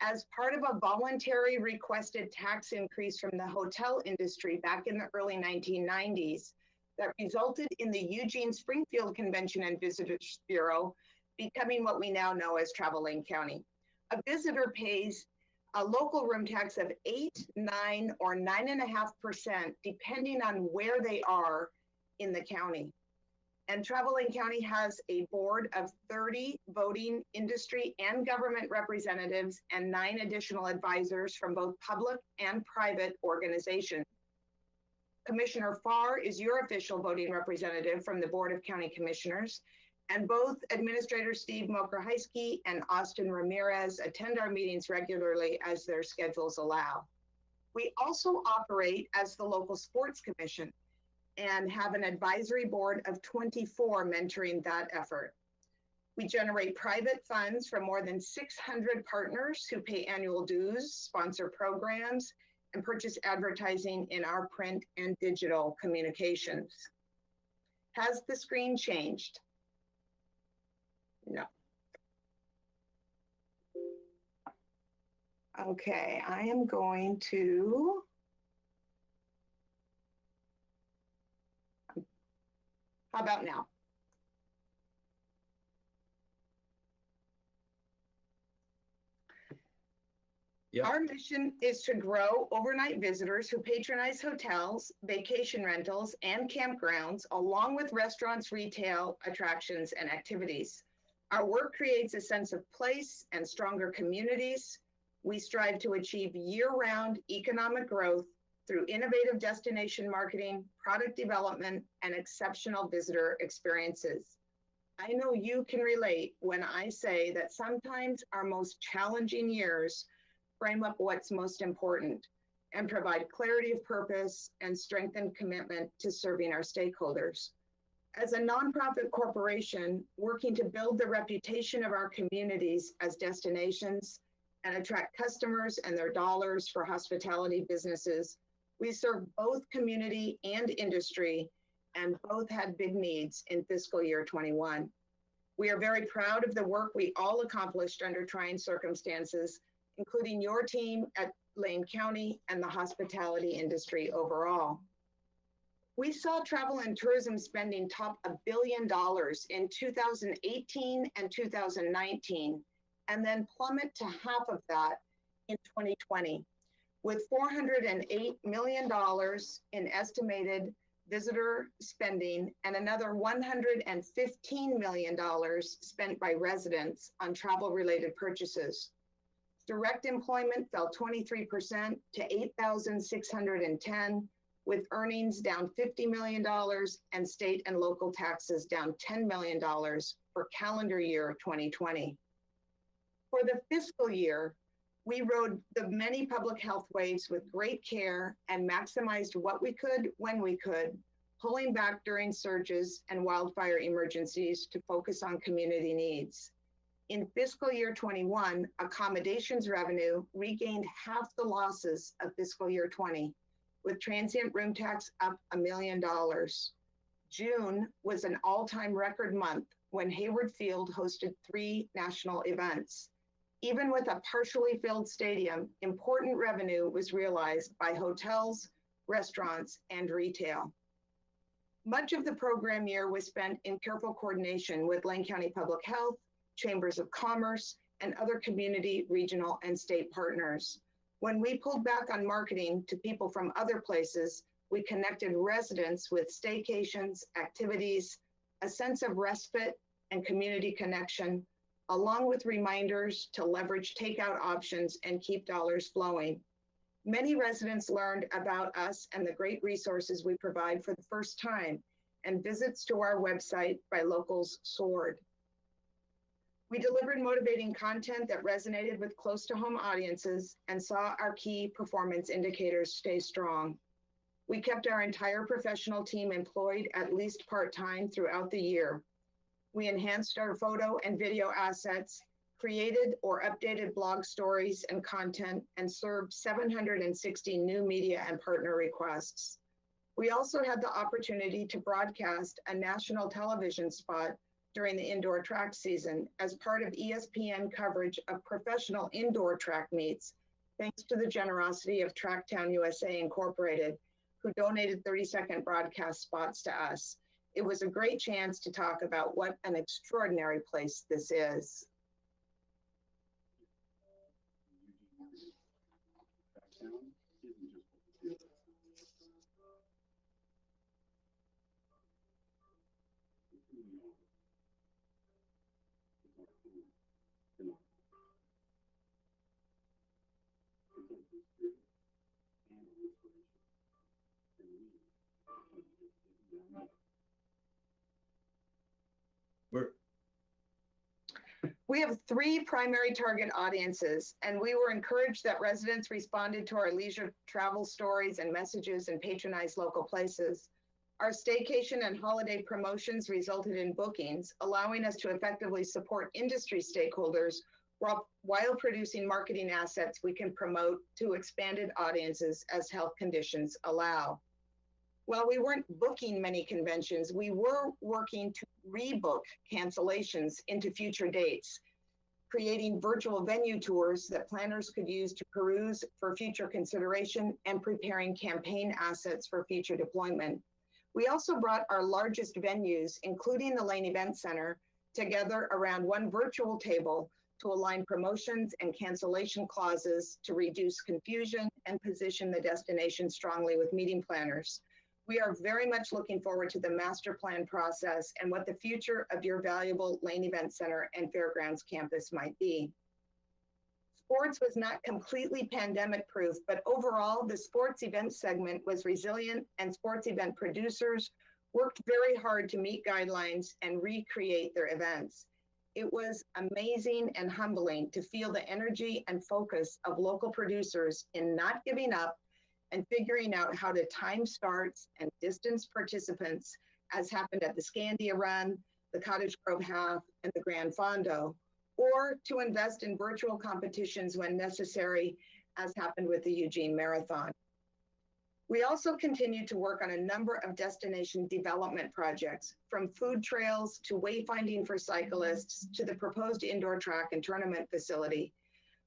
as part of a voluntary requested tax increase from the hotel industry back in the early 1990s that resulted in the Eugene Springfield Convention and Visitors Bureau becoming what we now know as Travel Lane County. A visitor pays a local room tax of 8, 9, or 9.5%, depending on where they are in the county. And Travel Lane County has a board of 30 voting industry and government representatives and 9 additional advisors from both public and private organizations. Commissioner Farr is your official voting representative from the Board of County Commissioners, and both Administrator Steve Mokrahysky and Austin Ramirez attend our meetings regularly as their schedules allow. We also operate as the local sports commission and have an advisory board of 24 mentoring that effort. We generate private funds from more than 600 partners who pay annual dues, sponsor programs, and purchase advertising in our print and digital communications. Has the screen changed? No. Okay, I am going to how about now? Yep. Our mission is to grow overnight visitors who patronize hotels, vacation rentals, and campgrounds, along with restaurants, retail, attractions, and activities. Our work creates a sense of place and stronger communities. We strive to achieve year-round economic growth through innovative destination marketing, product development, and exceptional visitor experiences. I know you can relate when I say that sometimes our most challenging years frame up what's most important and provide clarity of purpose and strengthened commitment to serving our stakeholders. As a nonprofit corporation working to build the reputation of our communities as destinations and attract customers and their dollars for hospitality businesses, we serve both community and industry, and both had big needs in fiscal year 21. We are very proud of the work we all accomplished under trying circumstances, including your team at Lane County and the hospitality industry overall. We saw travel and tourism spending top $1 billion in 2018 and 2019, and then plummet to half of that in 2020, with $408 million in estimated visitor spending and another $115 million spent by residents on travel-related purchases. Direct employment fell 23% to 8,610, with earnings down $50 million and state and local taxes down $10 million for calendar year 2020. For the fiscal year, we rode the many public health waves with great care and maximized what we could when we could, pulling back during surges and wildfire emergencies to focus on community needs. In fiscal year 21, accommodations revenue regained half the losses of fiscal year 20, with transient room tax up $1 million. June was an all-time record month when Hayward Field hosted 3 national events. Even with a partially filled stadium, important revenue was realized by hotels, restaurants, and retail. Much of the program year was spent in careful coordination with Lane County Public Health, Chambers of Commerce, and other community, regional, and state partners. When we pulled back on marketing to people from other places, we connected residents with staycations, activities, a sense of respite and community connection, along with reminders to leverage takeout options and keep dollars flowing. Many residents learned about us and the great resources we provide for the first time, and visits to our website by locals soared. We delivered motivating content that resonated with close to home audiences and saw our key performance indicators stay strong. We kept our entire professional team employed at least part-time throughout the year. We enhanced our photo and video assets, created or updated blog stories and content, and served 760 new media and partner requests. We also had the opportunity to broadcast a national television spot during the indoor track season as part of ESPN coverage of professional indoor track meets, thanks to the generosity of Tracktown USA Incorporated, who donated 30-second broadcast spots to us. It was a great chance to talk about what an extraordinary place this is. We have 3 primary target audiences, and we were encouraged that residents responded to our leisure travel stories and messages and patronized local places. Our staycation and holiday promotions resulted in bookings, allowing us to effectively support industry stakeholders while producing marketing assets we can promote to expanded audiences as health conditions allow. While we weren't booking many conventions, we were working to rebook cancellations into future dates, creating virtual venue tours that planners could use to peruse for future consideration and preparing campaign assets for future deployment. We also brought our largest venues, including the Lane Event Center, together around one virtual table to align promotions and cancellation clauses to reduce confusion and position the destination strongly with meeting planners. We are very much looking forward to the master plan process and what the future of your valuable Lane Event Center and Fairgrounds campus might be. Sports was not completely pandemic proof, but overall the sports event segment was resilient and sports event producers worked very hard to meet guidelines and recreate their events. It was amazing and humbling to feel the energy and focus of local producers in not giving up and figuring out how to time starts and distance participants, as happened at the Scandia Run, the Cottage Grove Half, and the Grand Fondo, or to invest in virtual competitions when necessary, as happened with the Eugene Marathon. We also continue to work on a number of destination development projects, from food trails to wayfinding for cyclists to the proposed indoor track and tournament facility.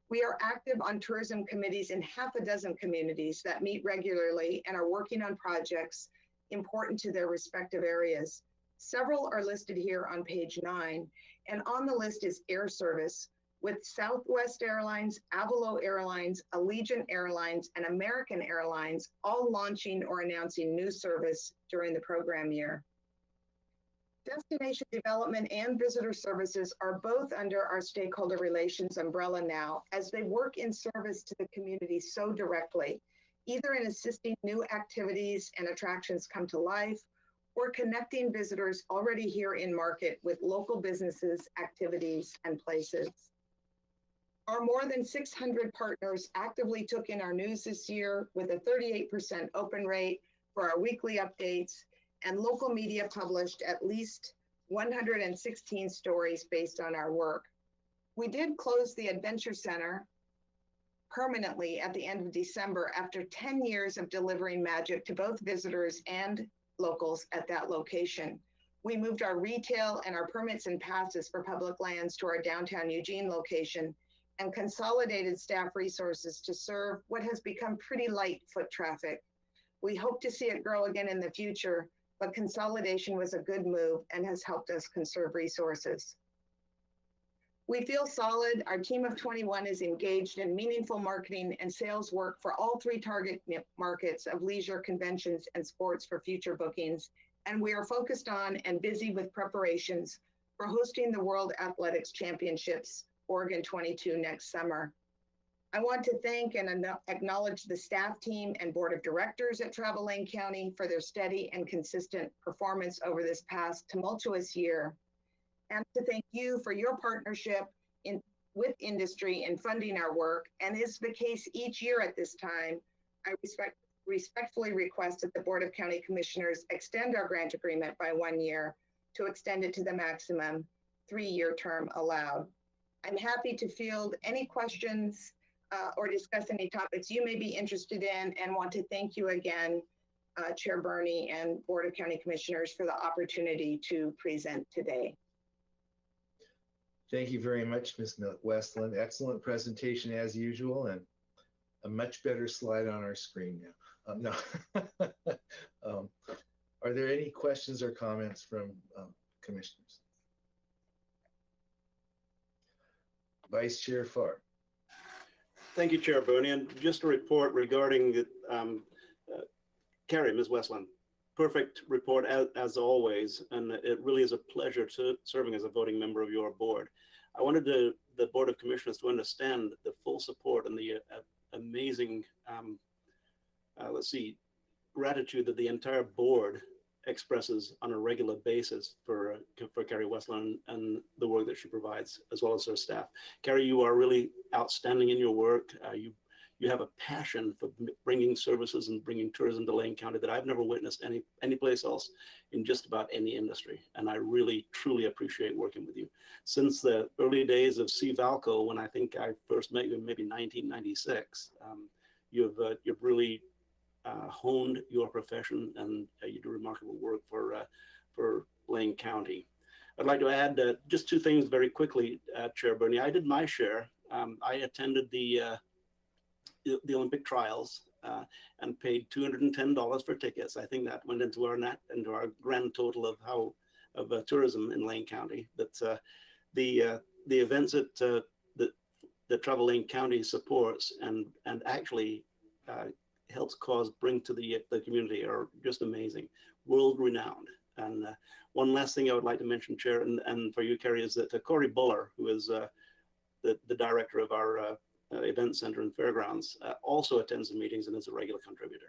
We are active on tourism committees in half a dozen communities that meet regularly and are working on projects important to their respective areas. Several are listed here on page 9, and on the list is air service, with Southwest Airlines, Avalo Airlines, Allegiant Airlines, and American Airlines all launching or announcing new service during the program year. Destination development and visitor services are both under our stakeholder relations umbrella now, as they work in service to the community so directly, either in assisting new activities and attractions come to life, or connecting visitors already here in market with local businesses, activities, and places. Our more than 600 partners actively took in our news this year with a 38% open rate for our weekly updates, and local media published at least 116 stories based on our work. We did close the Adventure Center permanently at the end of December after 10 years of delivering magic to both visitors and locals at that location. We moved our retail and our permits and passes for public lands to our downtown Eugene location and consolidated staff resources to serve what has become pretty light foot traffic. We hope to see it grow again in the future, but consolidation was a good move and has helped us conserve resources. We feel solid. Our team of 21 is engaged in meaningful marketing and sales work for all 3 target markets of leisure, conventions, and sports for future bookings. And we are focused on and busy with preparations for hosting the World Athletics Championships, Oregon 22 next summer. I want to thank and acknowledge the staff team and board of directors at Travel Lane County for their steady and consistent performance over this past tumultuous year, and to thank you for your partnership with industry in funding our work. And is the case each year at this time, I respectfully request that the Board of County Commissioners extend our grant agreement by 1 year to extend it to the maximum 3-year term allowed. I'm happy to field any questions or discuss any topics you may be interested in, and want to thank you again, Chair Burney and Board of County Commissioners, for the opportunity to present today. Thank you very much, Ms. Westland. Excellent presentation as usual, and a much better slide on our screen now. No. Are there any questions or comments from commissioners? Vice Chair Farr. Thank you, Chair Burney. And just a report regarding Carrie, Ms. Westland. Perfect report as always, and it really is a pleasure serving as a voting member of your board. I wanted the Board of Commissioners to understand the full support and the amazing, gratitude that the entire board expresses on a regular basis for Carrie Westland and the work that she provides, as well as her staff. Carrie, you are really outstanding in your work. You have a passion for bringing services and bringing tourism to Lane County that I've never witnessed any place else in just about any industry. And I really, truly appreciate working with you. Since the early days of CVALCO, when I think I first met you in maybe 1996, you've really honed your profession, and you do remarkable work for Lane County. I'd like to add just 2 things very quickly, Chair Burney. I did my share. I attended the Olympic trials and paid $210 for tickets. I think that went into our grand total of tourism in Lane County. That the events that the Travel Lane County supports and actually helps bring to the community are just amazing, world renowned. And one last thing I would like to mention, Chair, and for you, Carrie, is that Corey Buller, who is the director of our Event Center and Fairgrounds, also attends the meetings and is a regular contributor.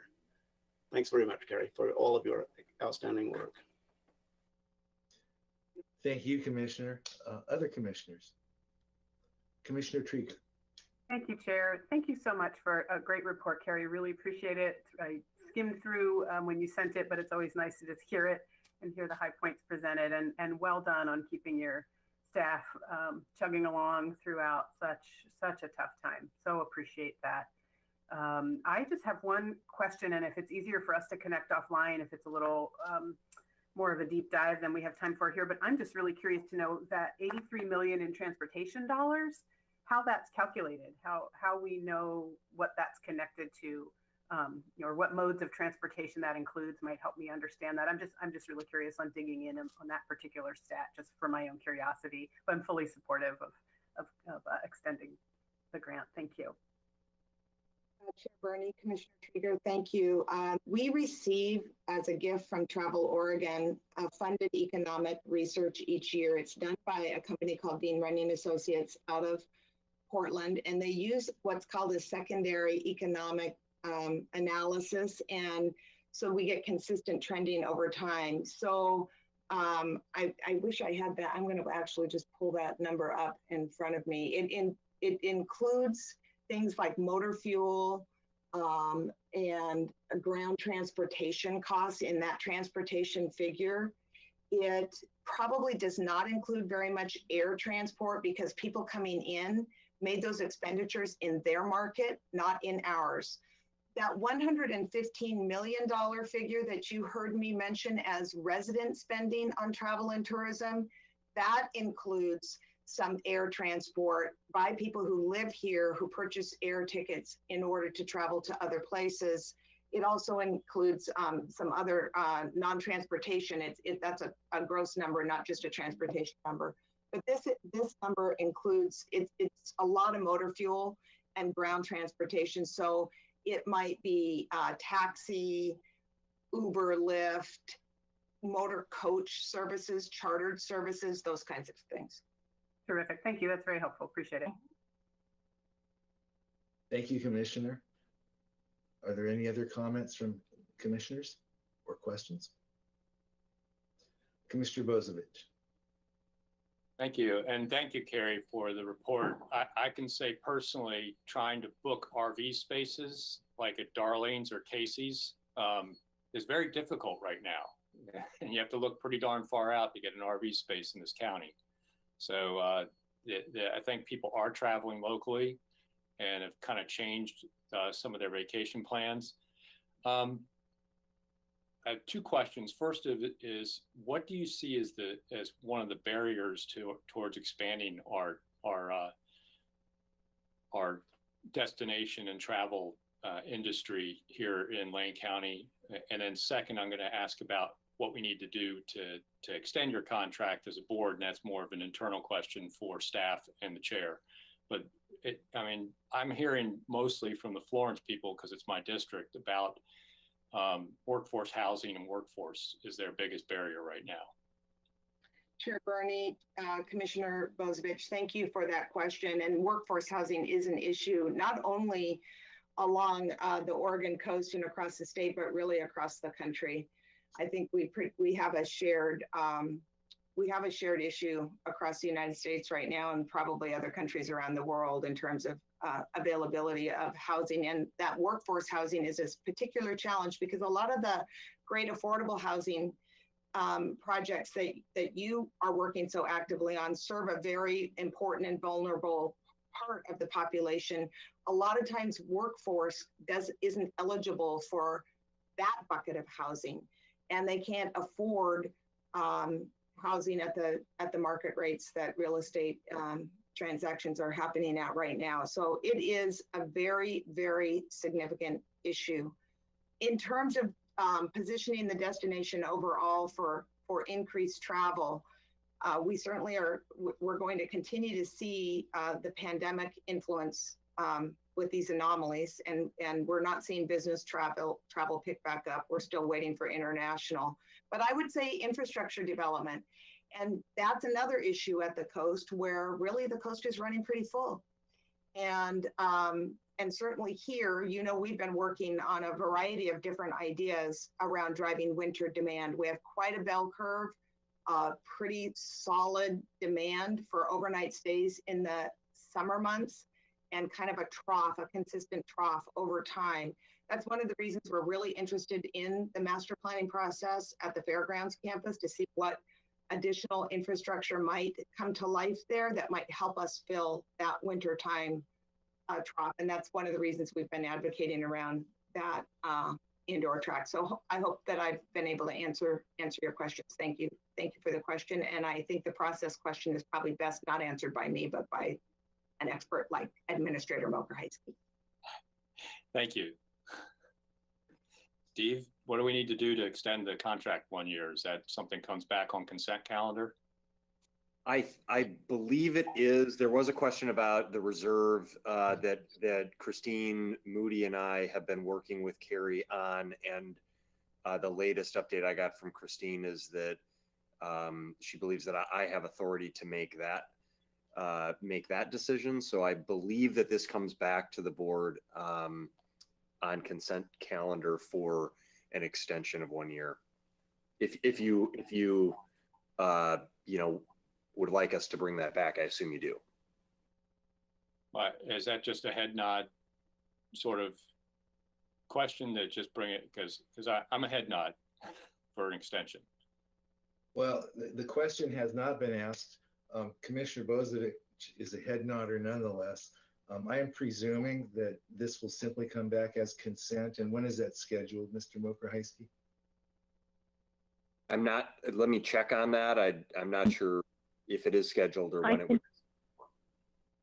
Thanks very much, Carrie, for all of your outstanding work. Thank you, Commissioner. Other commissioners? Commissioner Trieger. Thank you, Chair. Thank you so much for a great report, Carrie. Really appreciate it. I skimmed through when you sent it, but it's always nice to just hear it and hear the high points presented. And well done on keeping your staff chugging along throughout such a tough time. So appreciate that. I just have one question, and if it's easier for us to connect offline, if it's a little more of a deep dive than we have time for here, but I'm just really curious to know that 83 million in transportation dollars, how that's calculated, how we know what that's connected to, or what modes of transportation that includes might help me understand that. I'm just really curious on digging in on that particular stat, just for my own curiosity. But I'm fully supportive of extending the grant. Thank you. Chair Bernie, Commissioner Trieger, thank you. We receive, as a gift from Travel Oregon, funded economic research each year. It's done by a company called Dean Running Associates out of Portland, and they use what's called a secondary economic analysis, and so we get consistent trending over time. So I wish I had that. I'm going to actually just pull that number up in front of me. It includes things like motor fuel and ground transportation costs in that transportation figure. It probably does not include very much air transport because people coming in made those expenditures in their market, not in ours. That $115 million figure that you heard me mention as resident spending on travel and tourism, that includes some air transport by people who live here who purchase air tickets in order to travel to other places. It also includes some other non-transportation. That's a gross number, not just a transportation number. But this number includes, it's a lot of motor fuel and ground transportation. So it might be taxi, Uber, Lyft, motor coach services, chartered services, those kinds of things. Terrific. Thank you. That's very helpful. Appreciate it. Thank you, Commissioner. Are there any other comments from commissioners or questions? Commissioner Bozievich. Thank you. And thank you, Carrie, for the report. I can say personally, trying to book RV spaces like at Darlene's or Casey's is very difficult right now. And you have to look pretty darn far out to get an RV space in this county. So I think people are traveling locally and have kind of changed some of their vacation plans. I have two questions. First of it is, what do you see as one of the barriers towards expanding our destination and travel industry here in Lane County? And then second, I'm going to ask about what we need to do to extend your contract as a board, and that's more of an internal question for staff and the chair. But I'm hearing mostly from the Florence people, because it's my district, about workforce housing and workforce is their biggest barrier right now. Chair Bernie, Commissioner Bozievich, thank you for that question. And workforce housing is an issue not only along the Oregon coast and across the state, but really across the country. I think we have a shared issue across the United States right now, and probably other countries around the world, in terms of availability of housing. And that workforce housing is a particular challenge because a lot of the great affordable housing projects that you are working so actively on serve a very important and vulnerable part of the population. A lot of times workforce isn't eligible for that bucket of housing, and they can't afford housing at the market rates that real estate transactions are happening at right now. So it is a very, very significant issue. In terms of positioning the destination overall for increased travel, we certainly we're going to continue to see the pandemic influence with these anomalies, and we're not seeing business travel pick back up. We're still waiting for international. But I would say infrastructure development. And that's another issue at the coast, where really the coast is running pretty full. And certainly here, you know, we've been working on a variety of different ideas around driving winter demand. We have quite a bell curve, pretty solid demand for overnight stays in the summer months, and kind of a trough, a consistent trough over time. That's one of the reasons we're really interested in the master planning process at the Fairgrounds campus, to see what additional infrastructure might come to life there that might help us fill that wintertime trough. And that's one of the reasons we've been advocating around that indoor track. So I hope that I've been able to answer your questions. Thank you. Thank you for the question. And I think the process question is probably best not answered by me, but by an expert like Administrator Moker-Heisky. Thank you. Steve, what do we need to do to extend the contract 1 year? Is that something comes back on consent calendar? I believe it is. There was a question about the reserve that Christine Moody and I have been working with Carrie on, and the latest update I got from Christine is that she believes that I have authority to make that decision. So I believe that this comes back to the board on consent calendar for an extension of 1 year. If you you know, would like us to bring that back, I assume you do. But is that just a head nod sort of question that just bring it, because I'm a head nod for an extension? Well, the question has not been asked. Commissioner Bozic is a head nodder nonetheless. I am presuming that this will simply come back as consent. And when is that scheduled, Mr. Moker-Heisky? I'm not, let me check on that. I'm not sure if it is scheduled or when it would.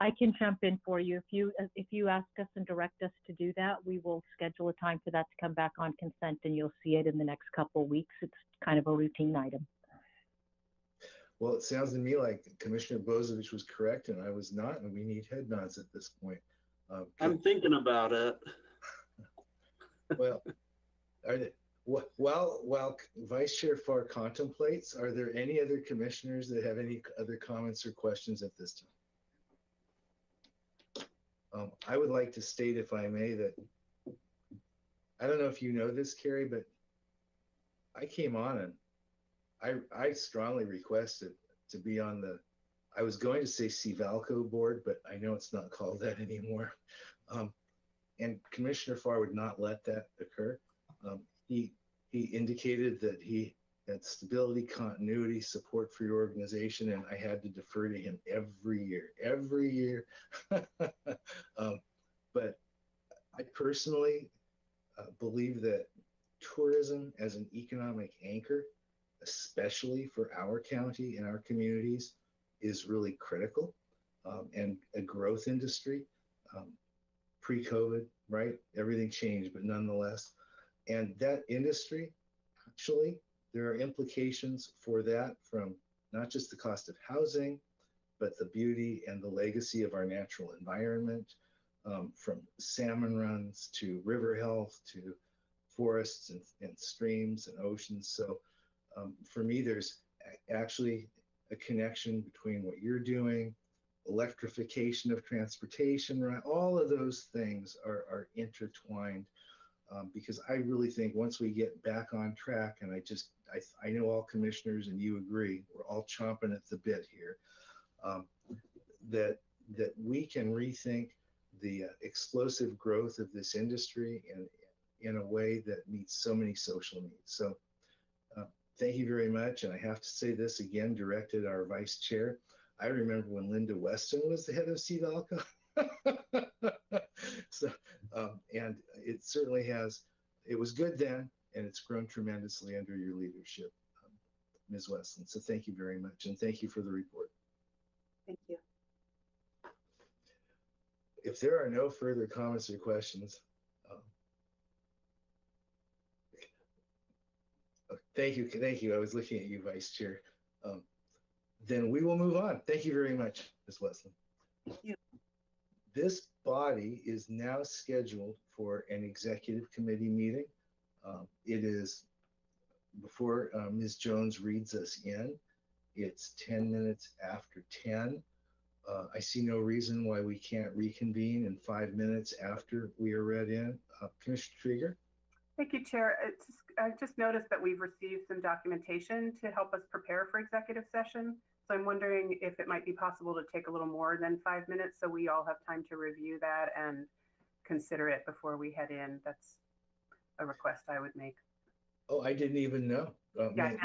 I can jump in for you. If you ask us and direct us to do that, we will schedule a time for that to come back on consent, and you'll see it in the next couple of weeks. It's kind of a routine item. Well, it sounds to me like Commissioner Bozic was correct and I was not, and we need head nods at this point. I'm thinking about it. Well, while Vice Chair Farr contemplates, are there any other commissioners that have any other comments or questions at this time? I would like to state, if I may, that I don't know if you know this, Carrie, but I came on and I strongly requested to be on the, I was going to say CVALCO board, but I know it's not called that anymore. And Commissioner Farr would not let that occur. He indicated that he had stability, continuity, support for your organization, and I had to defer to him every year. But I personally believe that tourism as an economic anchor, especially for our county and our communities, is really critical, and a growth industry. Pre-COVID, right? Everything changed, but nonetheless. And that industry, actually, there are implications for that from not just the cost of housing, but the beauty and the legacy of our natural environment, from salmon runs to river health to forests and streams and oceans. So for me, there's actually a connection between what you're doing, electrification of transportation, right? All of those things are intertwined, because I really think once we get back on track, and I know all commissioners and you agree, we're all chomping at the bit here, that we can rethink the explosive growth of this industry in a way that meets so many social needs. So thank you very much. And I have to say this again, directed at our vice chair. I remember when Linda Weston was the head of CVALCO. So, and it certainly has, it was good then, and it's grown tremendously under your leadership, Ms. Weston. So thank you very much. And thank you for the report. Thank you. If there are no further comments or questions, thank you. I was looking at you, Vice Chair. Then we will move on. Thank you very much, Ms. Weston. Thank you. This body is now scheduled for an executive committee meeting. It is, before Ms. Jones reads us in, it's 10 minutes after 10. I see no reason why we can't reconvene in 5 minutes after we are read in. Commissioner Trieger? Thank you, Chair. I just noticed that we've received some documentation to help us prepare for executive session. So I'm wondering if it might be possible to take a little more than 5 minutes so we all have time to review that and consider it before we head in. That's a request I would make. Oh, I didn't even know. Yeah, I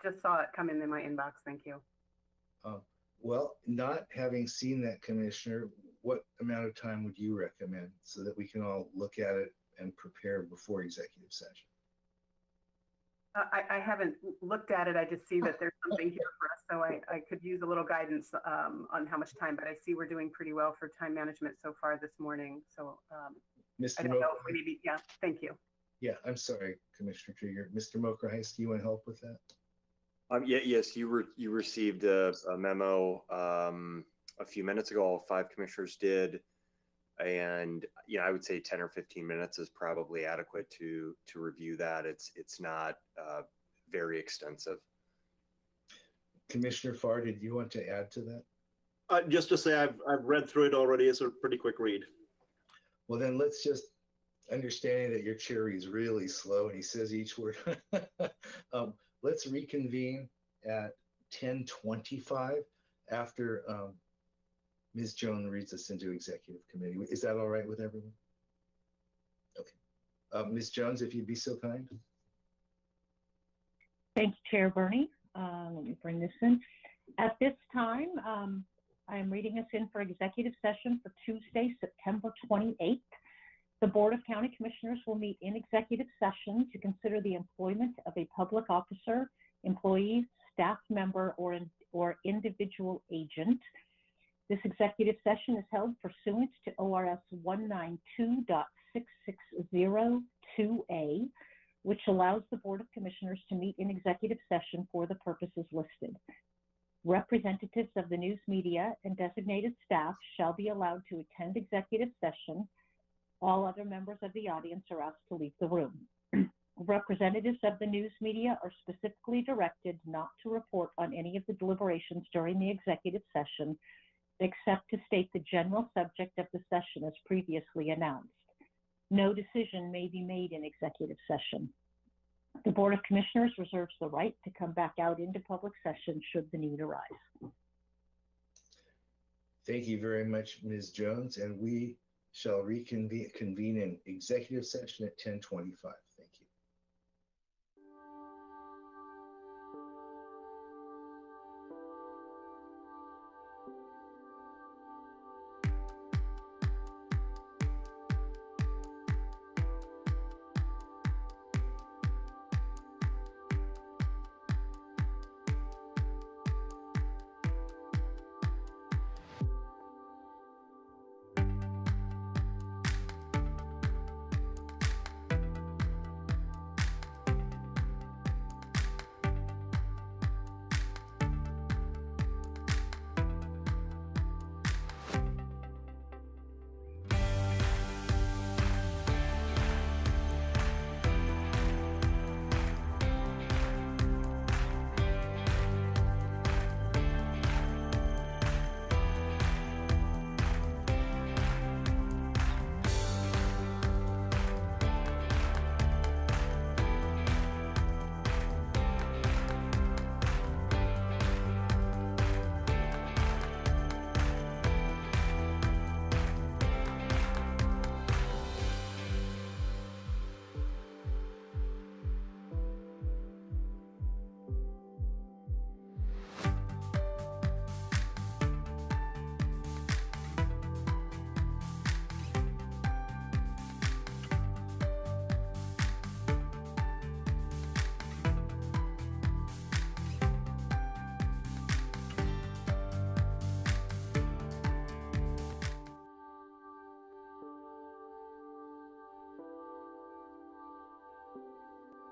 just saw it come in my inbox. Thank you. Well, not having seen that, Commissioner, what amount of time would you recommend so that we can all look at it and prepare before executive session? I haven't looked at it. I just see that there's something here for us. So I could use a little guidance on how much time, but I see we're doing pretty well for time management so far this morning. So I don't know if we maybe, yeah, thank you. Yeah, I'm sorry, Commissioner Trieger. Mr. Mokraheis, do you want help with that? Yes, you received a memo a few minutes ago. All 5 commissioners did, and I would say 10 or 15 minutes is probably adequate to review that. It's not very extensive. Commissioner Farr, did you want to add to that? Just to say, I've read through it already. It's a pretty quick read. Well, then let's just, understanding that your chair is really slow and he says each word. Let's reconvene at 10:25 after Ms. Jones reads us into executive committee. Is that all right with everyone? Okay. Ms. Jones, if you'd be so kind. Thank you, Chair Bernie. Let me bring this in. At this time, I am reading us in for executive session for Tuesday, September 28th. The Board of County Commissioners will meet in executive session to consider the employment of a public officer, employee, staff member, or individual agent. This executive session is held pursuant to ORS 192.6602A, which allows the Board of Commissioners to meet in executive session for the purposes listed. Representatives of the news media and designated staff shall be allowed to attend executive session. All other members of the audience are asked to leave the room. Representatives of the news media are specifically directed not to report on any of the deliberations during the executive session, except to state the general subject of the session as previously announced. No decision may be made in executive session. The Board of Commissioners reserves the right to come back out into public session should the need arise. Thank you very much, Ms. Jones, and we shall convene in executive session at 10:25.